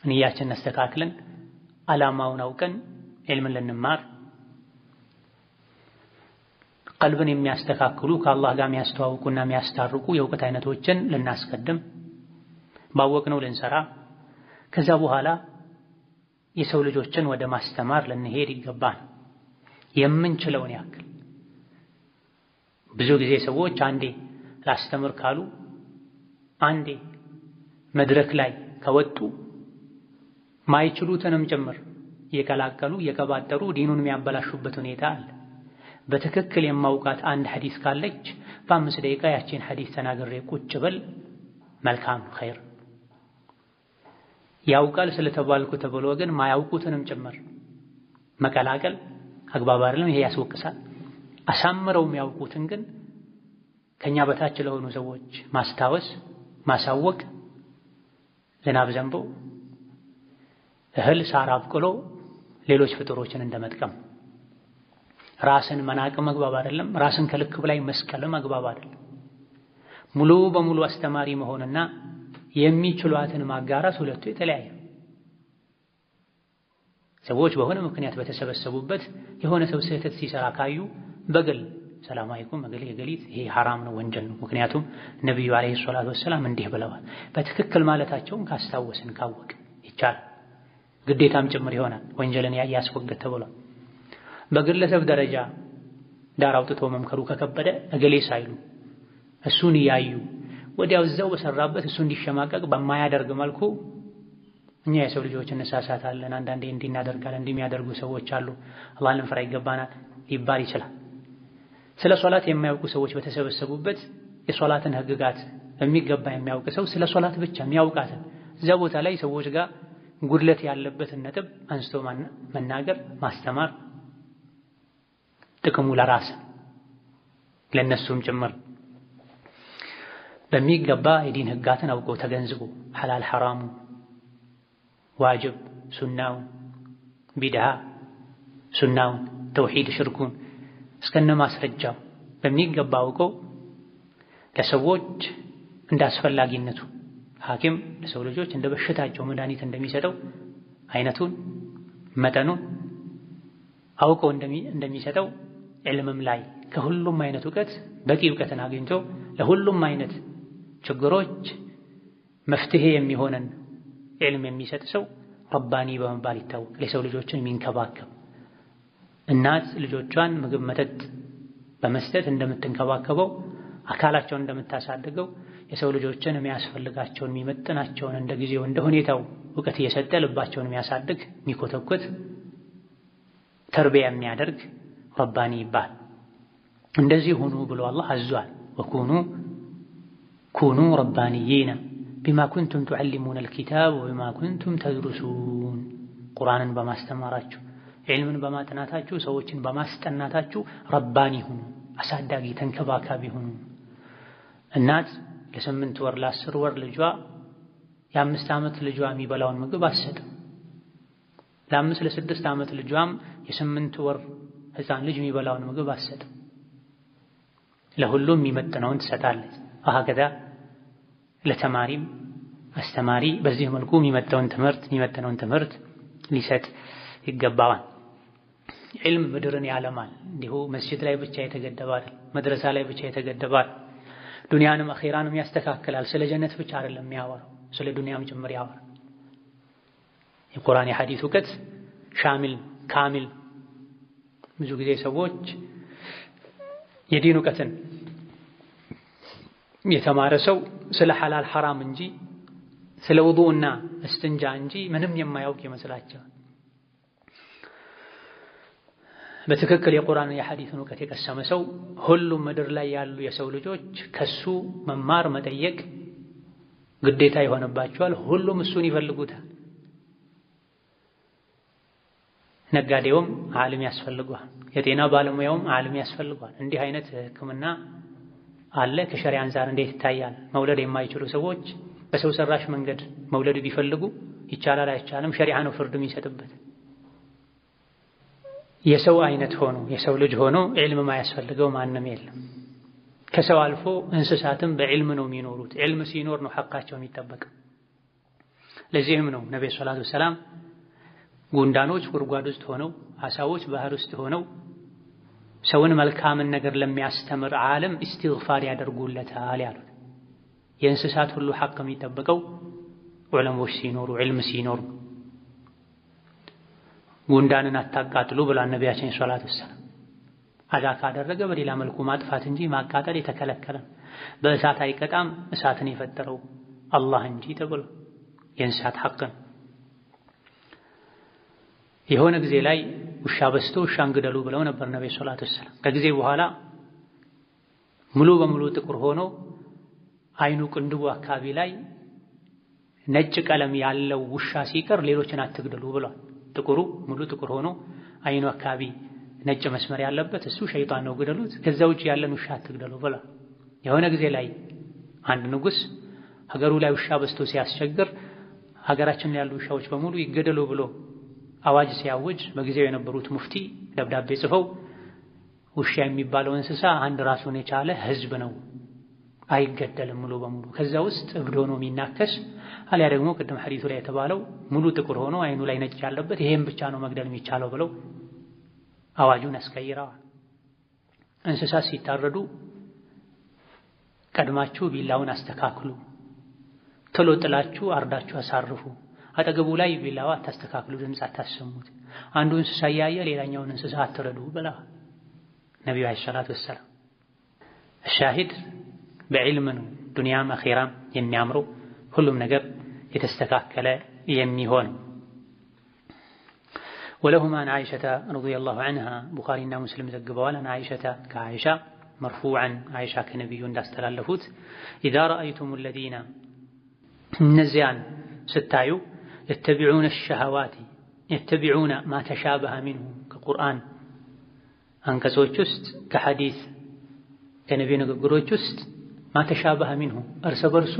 ንያችንን አስተካክለን ዓላማውን አውቀን ዒልምን ልንማር ቀልብን የሚያስተካክሉ ከአላህ ጋር የሚያስተዋውቁና የሚያስታርቁ የእውቀት አይነቶችን ልናስቀድም ባወቅነው ልንሰራ ከዛ በኋላ የሰው ልጆችን ወደ ማስተማር ልንሄድ ይገባል። የምንችለውን ያክል ብዙ ጊዜ ሰዎች አንዴ ላስተምር ካሉ አንዴ መድረክ ላይ ከወጡ ማይችሉትንም ጭምር እየቀላቀሉ እየቀባጠሩ ዲኑን የሚያበላሹበት ሁኔታ አለ። በትክክል የማውቃት አንድ ሐዲስ ካለች በ5 ደቂቃ ያቺን ሐዲስ ተናግሬ ቁጭ ብል መልካም ኸይር። ያውቃል ስለተባልኩ ተብሎ ግን ማያውቁትንም ጭምር መቀላቀል አግባብ አይደለም። ይሄ ያስወቅሳል። አሳምረው የሚያውቁትን ግን ከኛ በታች ለሆኑ ሰዎች ማስታወስ ማሳወቅ ዝናብ ዘንቦ እህል ሳር አብቅሎ ሌሎች ፍጡሮችን እንደመጥቀም ራስን መናቅ አግባብ አይደለም። ራስን ከልክ በላይ መስቀልም አግባብ አይደለም። ሙሉ በሙሉ አስተማሪ መሆንና የሚችሏትን ማጋራት ሁለቱ የተለያየ። ሰዎች በሆነ ምክንያት በተሰበሰቡበት የሆነ ሰው ስህተት ሲሰራ ካዩ በግል ሰላም አለይኩም እገሌ እገሊት ይሄ ሐራም ነው ወንጀል ነው ምክንያቱም ነብዩ አለይሂ ሰላቱ ወሰላም እንዲህ ብለዋል በትክክል ማለታቸውን ካስታወስን ካወቅ ይቻላል። ግዴታም ጭምር ይሆናል ወንጀልን ያስወግድ ተብሏል። በግለሰብ ደረጃ ዳር አውጥቶ መምከሩ ከከበደ እገሌ ሳይሉ እሱን ያዩ ወዲያው እዛው በሰራበት እሱ እንዲሸማቀቅ በማያደርግ መልኩ እኛ የሰው ልጆች እንሳሳታለን፣ አንዳንዴ እንዲናደርጋለን፣ እንደሚያደርጉ ሰዎች አሉ፣ አላህን ልንፈራ ይገባናል ሊባል ይችላል። ስለ ሶላት የማያውቁ ሰዎች በተሰበሰቡበት የሶላትን ህግጋት በሚገባ የሚያውቅ ሰው ስለ ሶላት ብቻ የሚያውቃትን እዛ ቦታ ላይ ሰዎች ጋር ጉድለት ያለበትን ነጥብ አንስቶ መናገር ማስተማር ጥቅሙ ለራስ ለነሱም ጭምር በሚገባ የዲን ህጋትን አውቆ ተገንዝቦ ሐላል ሐራሙ ዋጅብ ሱናው ቢድዓ ሱናው ተውሂድ ሽርኩን እስከነ ማስረጃው በሚገባ አውቆ ለሰዎች እንዳስፈላጊነቱ ሐኪም ለሰው ልጆች እንደ በሽታቸው መድኃኒት እንደሚሰጠው አይነቱን መጠኑን አውቆ እንደሚሰጠው ዕልምም ላይ ከሁሉም አይነት ዕውቀት በቂ ዕውቀትን አግኝቶ ለሁሉም አይነት ችግሮች መፍትሄ የሚሆነን ዕልም የሚሰጥ ሰው ረባኒ በመባል ይታወቃል። ለሰው ልጆችን የሚንከባከብ እናት ልጆቿን ምግብ መጠጥ በመስጠት እንደምትንከባከበው አካላቸውን እንደምታሳድገው የሰው ልጆችን የሚያስፈልጋቸውን የሚመጥናቸውን እንደ ጊዜው እንደ ሁኔታው ዕውቀት እየሰጠ ልባቸውን የሚያሳድግ የሚኮተኩት ተርቢያ የሚያደርግ ረባኒ ይባል። እንደዚህ ሁኑ ብሎ አላህ አዟል። ኩኑ ረባኒይና ቢማ ኩንቱም ቱዓሊሙነ አልኪታብ ወቢማ ኩንቱም ተድሩሱን ቁርአንን በማስተማራችሁ ዒልምን በማጥናታችሁ ሰዎችን በማስጠናታችሁ ረባኒ ሁኑ፣ አሳዳጊ ተንከባካቢ ሁኑ። እናት ለ8 ወር ለ10 ወር ልጇ የ5 ዓመት ልጇ የሚበላውን ምግብ አትሰጥም። ለ5 ለ6 ዓመት ልጇም የ8 ወር ህፃን ልጅ የሚበላውን ምግብ አትሰጥም። ለሁሉም የሚመጥነውን ትሰጣለች። ወሀከዛ ለተማሪም አስተማሪ በዚህ መልኩ የሚመጥነውን ትምህርት ሊሰጥ ይገባዋል። ዒልም ምድርን ያለማል። እንዲሁ መስጂድ ላይ ብቻ የተገደበ አይደል፣ መድረሳ ላይ ብቻ የተገደበ አይደል። ዱንያንም አኺራንም ያስተካክላል። ስለ ጀነት ብቻ አይደለም የሚያወራው፣ ስለ ዱንያም ጭምር ያወራል። የቁርአን የሐዲስ እውቀት ሻሚል ካሚል። ብዙ ጊዜ ሰዎች የዲን እውቀትን የተማረ ሰው ስለ ሐላል ሐራም እንጂ ስለ ውዱእና እስትንጃ እንጂ ምንም የማያውቅ ይመስላቸዋል። በትክክል የቁርአን የሐዲስን እውቀት የቀሰመ ሰው ሁሉም ምድር ላይ ያሉ የሰው ልጆች ከሱ መማር መጠየቅ ግዴታ ይሆንባቸዋል። ሁሉም እሱን ይፈልጉታል። ነጋዴውም ዓለም ያስፈልገዋል። የጤና ባለሙያውም ዓለም ያስፈልገዋል። እንዲህ አይነት ሕክምና አለ። ከሸሪዓ አንፃር እንዴት ይታያል? መውለድ የማይችሉ ሰዎች በሰው ሰራሽ መንገድ መውለድ ቢፈልጉ ይቻላል አይቻልም? ሸሪዓ ነው ፍርድ የሚሰጥበት። የሰው አይነት ሆኖ የሰው ልጅ ሆኖ ዒልም ማያስፈልገው ማንም የለም። ከሰው አልፎ እንስሳትም በዒልም ነው የሚኖሩት። ዒልም ሲኖር ነው ሐቃቸው የሚጠበቀው። ለዚህም ነው ነብዩ ሰለላሁ ዐለይሂ ወሰለም ጉንዳኖች ጉድጓድ ውስጥ ሆነው አሳዎች ባህር ውስጥ ሆነው ሰውን መልካምን ነገር ለሚያስተምር ዓለም ኢስቲግፋር ያደርጉለታል ያሉት። የእንስሳት ሁሉ ሐቅ የሚጠበቀው ዑለሞች ሲኖሩ ዒልም ሲኖር። ጉንዳንን አታቃጥሉ ብሏል ነቢያችን ሰለላሁ ዐለይሂ ወሰለም። አዛ ካደረገ በሌላ መልኩ ማጥፋት እንጂ ማቃጠል የተከለከለ። በእሳት አይቀጣም እሳትን የፈጠረው አላህ እንጂ ተብሎ የእንስሳት ሐቅ ነው። የሆነ ጊዜ ላይ ውሻ በስቶ ውሻን ግደሉ ብለው ነበር ነብዩ ሰለላሁ ዐለይሂ ወሰለም። ከጊዜ በኋላ ሙሉ በሙሉ ጥቁር ሆኖ አይኑ ቅንድቡ አካባቢ ላይ ነጭ ቀለም ያለው ውሻ ሲቀር ሌሎችን አትግደሉ ብሏል። ጥቁሩ ሙሉ ጥቁር ሆኖ አይኑ አካባቢ ነጭ መስመር ያለበት እሱ ሸይጣን ነው ግደሉት፣ ከዛ ውጭ ያለን ውሻ አትግደሉ ብሏል። የሆነ ጊዜ ላይ አንድ ንጉስ ሀገሩ ላይ ውሻ በስቶ ሲያስቸግር ሀገራችን ላይ ያሉ ውሻዎች በሙሉ ይገደሉ ብሎ አዋጅ ሲያውጅ በጊዜው የነበሩት ሙፍቲ ደብዳቤ ጽፈው ውሻ የሚባለው እንስሳ አንድ ራሱን የቻለ ህዝብ ነው፣ አይገደልም ሙሉ በሙሉ። ከዛ ውስጥ እብድ ሆኖ የሚናከስ አልያ ደግሞ ቅድም ሐዲሱ ላይ የተባለው ሙሉ ጥቁር ሆኖ አይኑ ላይ ነጭ ያለበት ይሄን ብቻ ነው መግደል የሚቻለው ብለው አዋጁን አስቀይረዋል። እንስሳት ሲታረዱ ቀድማችሁ ቢላውን አስተካክሉ፣ ቶሎ ጥላችሁ አርዳችሁ አሳርፉ፣ አጠገቡ ላይ ቢላዋ አታስተካክሉ፣ ድምፅ አታሰሙት፣ አንዱ እንስሳ እያየ ሌላኛውን እንስሳ አትረዱ ብላ ነብዩ አለይሂ ሰላቱ ወሰላም። ሻሂድ በዕልም ነው ዱንያም አኺራም የሚያምረው ሁሉም ነገር የተስተካከለ የሚሆን። ወለሁማ አን ዓኢሸተ ረዲየላሁ ዐንሃ ቡኻሪና ሙስሊም ዘግበዋል። አን ዓኢሸተ ከዓኢሻ መርፉዐን ዓኢሻ ከነቢዩ እንዳስተላለፉት ኢዛ ረአይቱሙ ለዚነ እነዚያን ስታዩ የተቢዑነ ሸሃዋቲ የተቢዑነ ማ ተሻበሀ ሚንሁ ከቁርአን አንቀጾች ውስጥ ከሐዲስ ከነቢዩ ንግግሮች ውስጥ ማ ተሻበሀ ሚንሁ እርስ በርሱ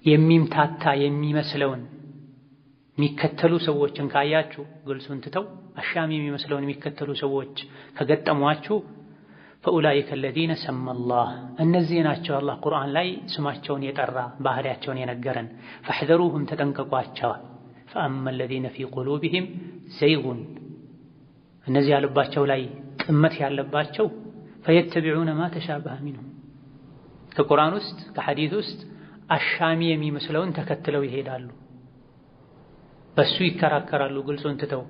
የሚምታታ የሚመስለውን የሚከተሉ ሰዎችን ካያችሁ ግልጹን ትተው አሻሚ የሚመስለውን የሚከተሉ ሰዎች ከገጠሟችሁ ፈኡላኢከ አለዚነ ሰመላህ እነዚህ ናቸው አላህ ቁርአን ላይ ስማቸውን የጠራ ባህሪያቸውን የነገረን። ፈሕዘሩሁም ተጠንቀቋቸዋል። ፈአማ አለዚነ ፊ ቁሉቢሂም ዘይጉን እነዚህ ያለባቸው ላይ ጥመት ያለባቸው ፈየተቢዑነ ማ ተሻበሀ ሚንሁ ከቁርአን ውስጥ ከሐዲስ ውስጥ አሻሚ የሚመስለውን ተከትለው ይሄዳሉ፣ በሱ ይከራከራሉ ግልጹን ትተው።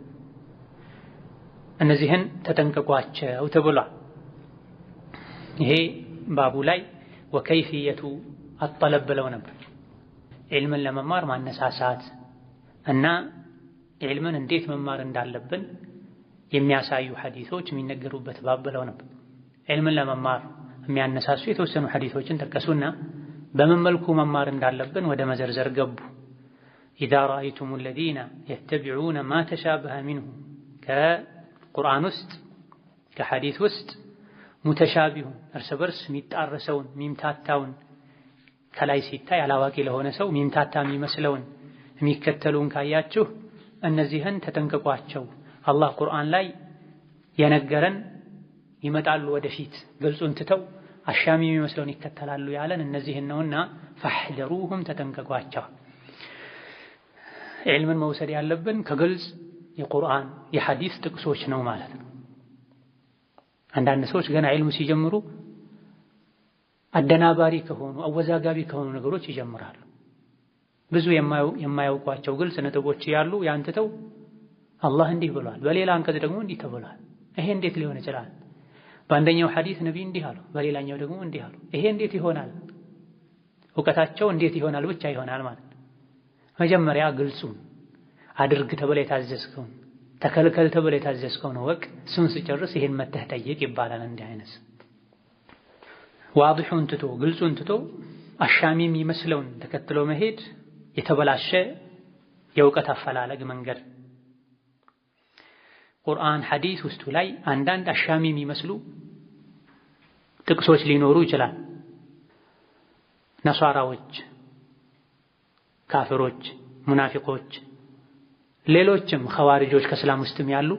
እነዚህን ተጠንቀቋቸው ተብሏል። ይሄ ባቡ ላይ ወከይፍየቱ አጠለብ ብለው ነበር። ዒልምን ለመማር ማነሳሳት እና ዒልምን እንዴት መማር እንዳለብን የሚያሳዩ ሐዲሶች የሚነገሩበት ባብ ብለው ነበር። ዒልምን ለመማር የሚያነሳሱ የተወሰኑ ሐዲሶችን ጠቀሱና በምን መልኩ መማር እንዳለብን ወደ መዘርዘር ገቡ። ኢዛ ረአይቱሙ ለዚነ የተቢዑነ ማ ተሻበሀ ሚንሁ ከቁርአን ውስጥ ከሐዲስ ውስጥ ሙተሻቢሁን እርስ በርስ የሚጣረሰውን የሚምታታውን ከላይ ሲታይ አላዋቂ ለሆነ ሰው የሚምታታ የሚመስለውን የሚከተሉን ካያችሁ እነዚህን ተጠንቀቋቸው። አላህ ቁርአን ላይ የነገረን ይመጣሉ ወደፊት ግልጹን ትተው አሻሚ የሚመስለውን ይከተላሉ ያለን እነዚህን ነውና ፈሕዘሩሁም ተጠንቀቋቸው። ዒልምን መውሰድ ያለብን ከግልጽ የቁርአን የሐዲስ ጥቅሶች ነው ማለት ነው። አንዳንድ ሰዎች ገና ዒልም ሲጀምሩ አደናባሪ ከሆኑ አወዛጋቢ ከሆኑ ነገሮች ይጀምራሉ። ብዙ የማያውቋቸው ግልጽ ነጥቦች ያሉ ያንተተው አላህ እንዲህ ብሏል፣ በሌላ አንቀጽ ደግሞ እንዲህ ተብሏል። ይሄ እንዴት ሊሆን ይችላል? በአንደኛው ሐዲስ ነብይ እንዲህ አሉ፣ በሌላኛው ደግሞ እንዲህ አሉ። ይሄ እንዴት ይሆናል? እውቀታቸው እንዴት ይሆናል ብቻ ይሆናል ማለት ነው። መጀመሪያ ግልጹን አድርግ ተብለ የታዘዝከውን ተከልከል ተብለ የታዘዝከውን ወቅ እሱን ስጨርስ ይሄን መተህ ጠይቅ ይባላል። እንዲህ አይነት ዋዲሑን ትቶ ግልጹን ትቶ አሻሚ የሚመስለውን ተከትሎ መሄድ የተበላሸ የእውቀት አፈላለግ መንገድ። ቁርአን ሐዲስ ውስጡ ላይ አንዳንድ አሻሚ የሚመስሉ ጥቅሶች ሊኖሩ ይችላል። ነሷራዎች፣ ካፊሮች፣ ሙናፊቆች፣ ሌሎችም ኸዋሪጆች ከእስላም ውስጥም ያሉ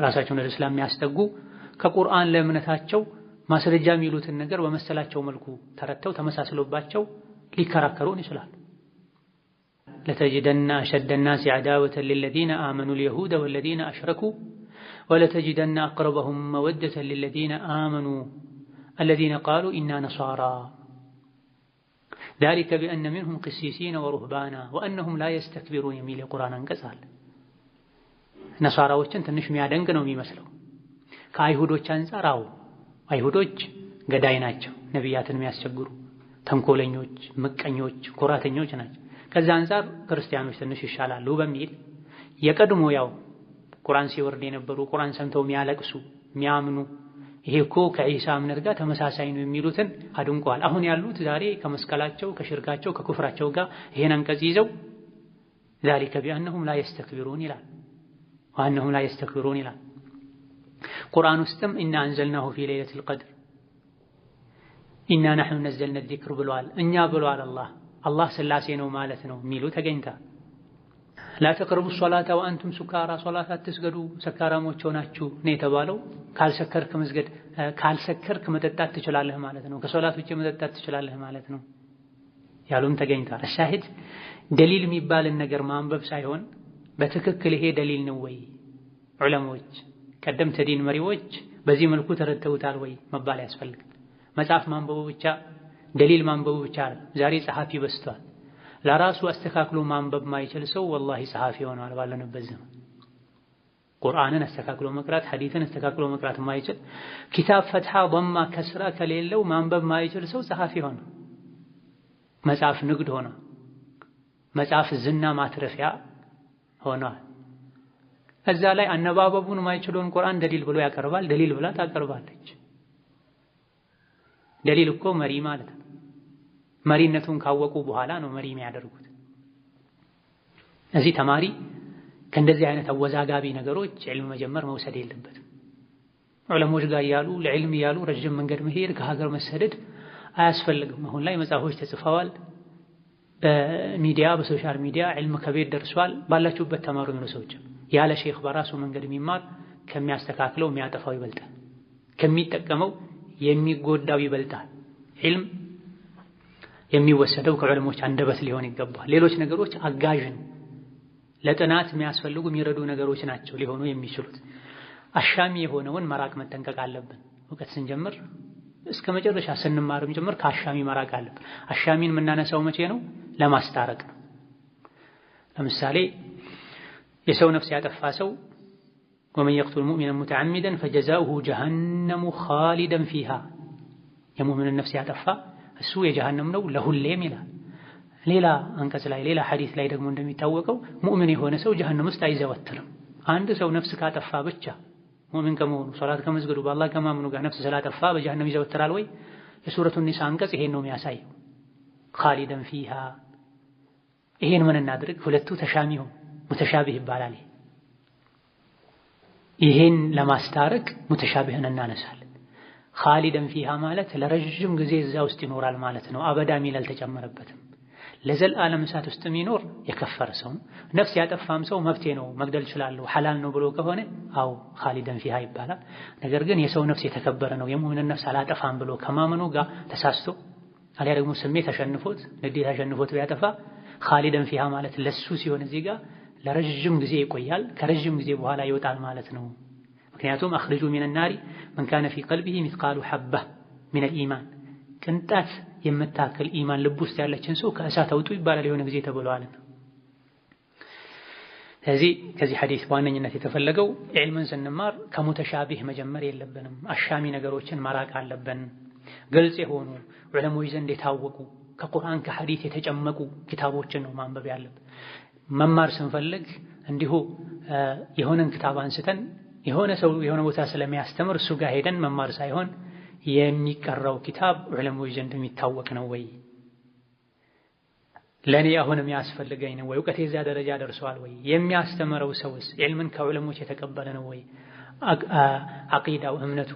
ራሳቸውን ወደ እስላም የሚያስጠጉ ከቁርአን ለእምነታቸው ማስረጃ የሚሉትን ነገር በመሰላቸው መልኩ ተረተው ተመሳስሎባቸው ሊከራከሩን ይችላሉ። ለተጅደና አሸደ الناس عداوة للذين آمنوا اليهود والذين أشركوا ولتجدن أقربهم مودة للذين آمنوا الذين قالوا إنا نصارى ذلك بأن منهم قسيسين ورهبانا وأنهم لا يستكبرون የሚል የቁርአን አንቀጽ አለ። ነሳራዎችን ትንሽ የሚያደንቅ ነው የሚመስለው። ከአይሁዶች አንፃር አይሁዶች ገዳይ ናቸው፣ ነቢያትን የሚያስቸግሩ ተንኮለኞች፣ ምቀኞች፣ ኩራተኞች ናቸው። ከዛ አንፃር ክርስቲያኖች ትንሽ ይሻላሉ በሚል የቀድሞ ያው ቁርአን ሲወርድ የነበሩ ቁርአን ሰምተው የሚያለቅሱ የሚያምኑ ይሄ እኮ ከኢሳ እምነት ጋር ተመሳሳይ ነው የሚሉትን አድንቋል። አሁን ያሉት ዛሬ ከመስቀላቸው ከሽርካቸው ከኩፍራቸው ጋር ይሄን አንቀጽ ይዘው ذلك بأنهم لا يستكبرون ይላል وأنهم لا يستكبرون ይላል። ቁርአን ውስጥም ኢና አንዘልናሁ ፊ ለይለቱል ቀድር ኢና ነሕኑ ነዘልና الذክር ብሏል። እኛ ብሏል አላህ ስላሴ ነው ማለት ነው የሚሉ ተገኝታ ላ ተቅረቡ ሶላተ ወአንቱም ሱካራ ሶላት አትስገዱ ሰካራሞች ሆናችሁ ነው የተባለው። ካልሰከርክ መጠጣት ትችላለህ ማለት ነው፣ ከሶላት ውጪ መጠጣት ትችላለህ ማለት ነው ያሉም ተገኝታ። አሻሂድ ደሊል የሚባልን ነገር ማንበብ ሳይሆን በትክክል ይሄ ደሊል ነው ወይ ዑለሞች ቀደምት ዲን መሪዎች በዚህ መልኩ ተረድተውታል ወይ መባል ያስፈልጋል። መጽሐፍ ማንበቡ ብቻ ደሊል ማንበቡ ብቻ ዛሬ ጸሐፊ በዝቷል። ለራሱ አስተካክሎ ማንበብ ማይችል ሰው ወላሂ ጸሐፊ ሆኗል ባለንበት ዘመን። ቁርአንን አስተካክሎ መቅራት ሐዲስን አስተካክሎ መቅራት ማይችል ኪታብ ፈትሐ ضማ ከስራ ከሌለው ማንበብ ማይችል ሰው ጸሐፊ ሆነ። መጽሐፍ ንግድ ሆነ። መጽሐፍ ዝና ማትረፊያ ሆኗል። እዛ ላይ አነባበቡን ማይችለውን ቁርአን ደሊል ብሎ ያቀርባል፣ ደሊል ብላ ታቀርባለች። ደሊል እኮ መሪ ማለት ነው። መሪነቱን ካወቁ በኋላ ነው መሪ የሚያደርጉት። እዚህ ተማሪ ከእንደዚህ አይነት አወዛጋቢ ነገሮች ዕልም መጀመር መውሰድ የለበትም። ዑለሞች ጋር እያሉ ለዕልም እያሉ ረጅም መንገድ መሄድ ከሀገር መሰደድ አያስፈልግም። አሁን ላይ መጽሐፎች ተጽፈዋል፣ በሚዲያ በሶሻል ሚዲያ ዕልም ከቤት ደርሷል። ባላችሁበት ተማሩ ነው ሰዎች ያለ ሼኽ በራሱ መንገድ የሚማር ከሚያስተካክለው የሚያጠፋው ይበልጣል፣ ከሚጠቀመው የሚጎዳው ይበልጣል። ዕልም የሚወሰደው ከዑለሞች አንደበት ሊሆን ይገባል። ሌሎች ነገሮች አጋዥ ነው፣ ለጥናት የሚያስፈልጉ የሚረዱ ነገሮች ናቸው ሊሆኑ የሚችሉት። አሻሚ የሆነውን መራቅ መጠንቀቅ አለብን። እውቀት ስንጀምር እስከ መጨረሻ ስንማርም ጭምር ከአሻሚ መራቅ አለብን። አሻሚን የምናነሳው መቼ ነው? ለማስታረቅ ነው። ለምሳሌ የሰው ነፍስ ያጠፋ ሰው ومن يقتل مؤمنا متعمدا فجزاؤه جهنم خالدا فيها የሙእሚን ነፍስ ያጠፋ እሱ የጀሃነም ነው ለሁሌም ይላል። ሌላ አንቀጽ ላይ ሌላ ሐዲስ ላይ ደግሞ እንደሚታወቀው ሙእሚን የሆነ ሰው ጀሃነም ውስጥ አይዘወትርም። አንድ ሰው ነፍስ ካጠፋ ብቻ ሙእሚን ከመሆኑ ሶላት ከመስገዱ በአላህ ከማምኑ ጋር ነፍስ ስላጠፋ በጀሃነም ይዘወትራል ወይ? የሱረቱ ኒሳ አንቀጽ ይሄን ነው የሚያሳየው። ኻሊደን ፊሃ። ይሄን ምን እናድርግ? ሁለቱ ተሻሚሁ ሙተሻቢህ ይባላል። ይሄን ለማስታረቅ ሙተሻቢህን እናነሳለን። ኻሊደን ፊሃ ማለት ለረጅም ጊዜ እዛ ውስጥ ይኖራል ማለት ነው። አበዳ ሚል አልተጨመረበትም። ለዘላለም እሳት ውስጥ የሚኖር የከፈረ ሰው ነፍስ ያጠፋም ሰው መብቴ ነው መግደል እችላለሁ ሐላል ነው ብሎ ከሆነ አው ኻሊደን ፊሃ ይባላል። ነገር ግን የሰው ነፍስ የተከበረ ነው የሙእሚን ነፍስ አላጠፋም ብሎ ከማመኑ ጋር ተሳስቶ አሊያ ደግሞ ስሜት ተሸንፎት ንዴት ተሸንፎት ቢያጠፋ ኻሊደን ፊሃ ማለት ለሱ ሲሆን እዚህ ጋር ለረጅም ጊዜ ይቆያል፣ ከረጅም ጊዜ በኋላ ይወጣል ማለት ነው። ምክንያቱም አኽሪጁ ሚነ ናሪ መን ካነ ፊ ቀልቢሂ ሚስቃሉ ሐባ ሚነል ኢማን ቅንጣት የምታክል ኢማን ልብ ውስጥ ያለችን ሰው ከእሳት አውጡ ይባላል የሆነ ጊዜ ተብሏልና። ስለዚህ ከዚህ ሐዲስ በዋነኝነት የተፈለገው ዒልምን ስንማር ከሙተሻቢህ መጀመር የለብንም። አሻሚ ነገሮችን ማራቅ አለብን። ግልጽ የሆኑ ዑለሞች ዘንድ የታወቁ ከቁርአን ከሐዲስ የተጨመቁ ኪታቦችን ነው ማንበብ ያለብን። መማር ስንፈልግ እንዲሁ የሆነን ክታብ አንስተን የሆነ ሰው የሆነ ቦታ ስለሚያስተምር እሱ ጋር ሄደን መማር ሳይሆን የሚቀራው ኪታብ ዑለሞች ዘንድ የሚታወቅ ነው ወይ? ለኔ አሁንም ያስፈልገኝ ነው ወይ? እውቀቴ እዚያ ደረጃ ደርሷል ወይ? የሚያስተምረው ሰውስ ዒልምን ከዑለሞች የተቀበለ ነው ወይ? አቂዳው እምነቱ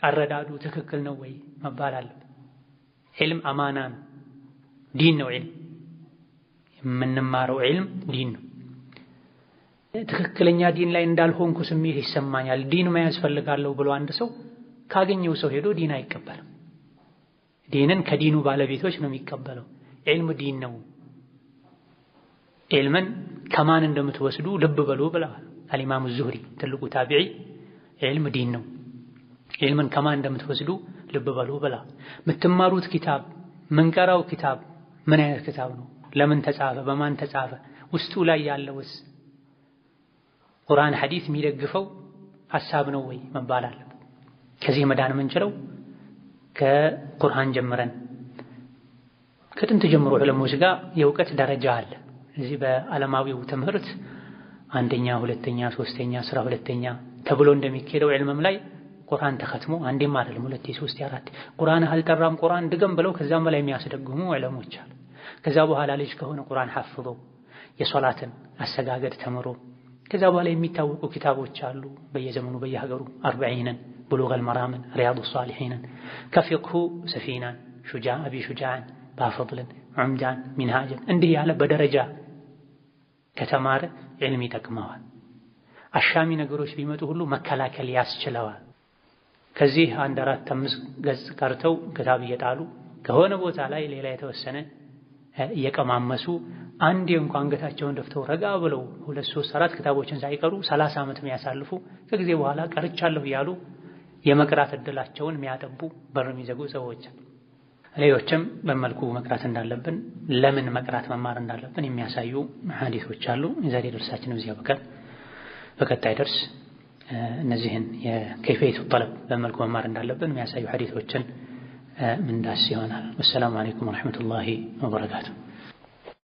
አረዳዱ ትክክል ነው ወይ መባል አለበት። ዒልም አማና ነው፣ ዲን ነው። ዒልም የምንማረው ዒልም ዲን ነው። ትክክለኛ ዲን ላይ እንዳልሆንኩ ስሜት ይሰማኛል፣ ዲን መያዝ ፈልጋለሁ ብሎ አንድ ሰው ካገኘው ሰው ሄዶ ዲን አይቀበልም። ዲንን ከዲኑ ባለቤቶች ነው የሚቀበለው። ዒልም ዲን ነው። ዒልምን ከማን እንደምትወስዱ ልብ በሉ ብለዋል አልኢማሙ ዙህሪ ትልቁ ታቢዒ። ዒልም ዲን ነው። ዒልምን ከማን እንደምትወስዱ ልብ በሉ ብለዋል። የምትማሩት ኪታብ ምንቀራው ኪታብ ምን አይነት ኪታብ ነው? ለምን ተጻፈ? በማን ተጻፈ? ውስጡ ላይ ያለውስ ቁርአን ሐዲስ የሚደግፈው ሐሳብ ነው ወይ መባል አለበት። ከዚህ መዳን የምንችለው ከቁርአን ጀምረን ከጥንት ጀምሮ ዑለሞች ጋር የእውቀት ደረጃ አለ። እዚህ በዓለማዊው ትምህርት አንደኛ፣ ሁለተኛ፣ ሶስተኛ፣ 12ኛ ተብሎ እንደሚኬደው ዒልምም ላይ ቁርአን ተختሞ አንዴም አይደለም 2 3 4 ቁርአን አልጠራም ቁርአን ድገም ብለው ከዛም በላይ የሚያስደግሙ ዑለሞች አሉ። ከዛ በኋላ ልጅ ከሆነ ቁርአን ሐፍዞ የሶላትን አሰጋገድ ተምሮ ከዛ በኋላ የሚታወቁ ኪታቦች አሉ በየዘመኑ በየሀገሩ 40ን ብሉገል መራምን ሪያዱ ሷሊሒንን ከፊቅሁ ሰፊናን ሹጃዕ አቢ ሹጃዕን ባፈድልን ዑምዳን ሚንሃጅን እንዲህ ያለ በደረጃ ከተማረ ዒልም ይጠቅመዋል። አሻሚ ነገሮች ቢመጡ ሁሉ መከላከል ያስችለዋል። ከዚህ 1 4 5 ገጽ ቀርተው ክታብ እየጣሉ ከሆነ ቦታ ላይ ሌላ የተወሰነ እየቀማመሱ አንዴ እንኳን አንገታቸውን ደፍተው ረጋ ብለው 2 3 4 ክታቦችን ሳይቀሩ 30 ዓመት የሚያሳልፉ ከጊዜ በኋላ ቀርቻለሁ ያሉ የመቅራት እድላቸውን የሚያጠቡ በር የሚዘጉ ሰዎች ሌሎችም በመልኩ መቅራት እንዳለብን ለምን መቅራት መማር እንዳለብን የሚያሳዩ ሐዲሶች አሉ። የዛሬ ደርሳችን እዚህ ያበቃል። በቀጣይ ደርስ እነዚህን የከይፈይቱ ጠለብ በመልኩ መማር እንዳለብን የሚያሳዩ ሐዲሶችን ምንዳስ ይሆናል። ወሰላሙ አለይኩም ወረሕመቱላሂ ወበረካቱሁ።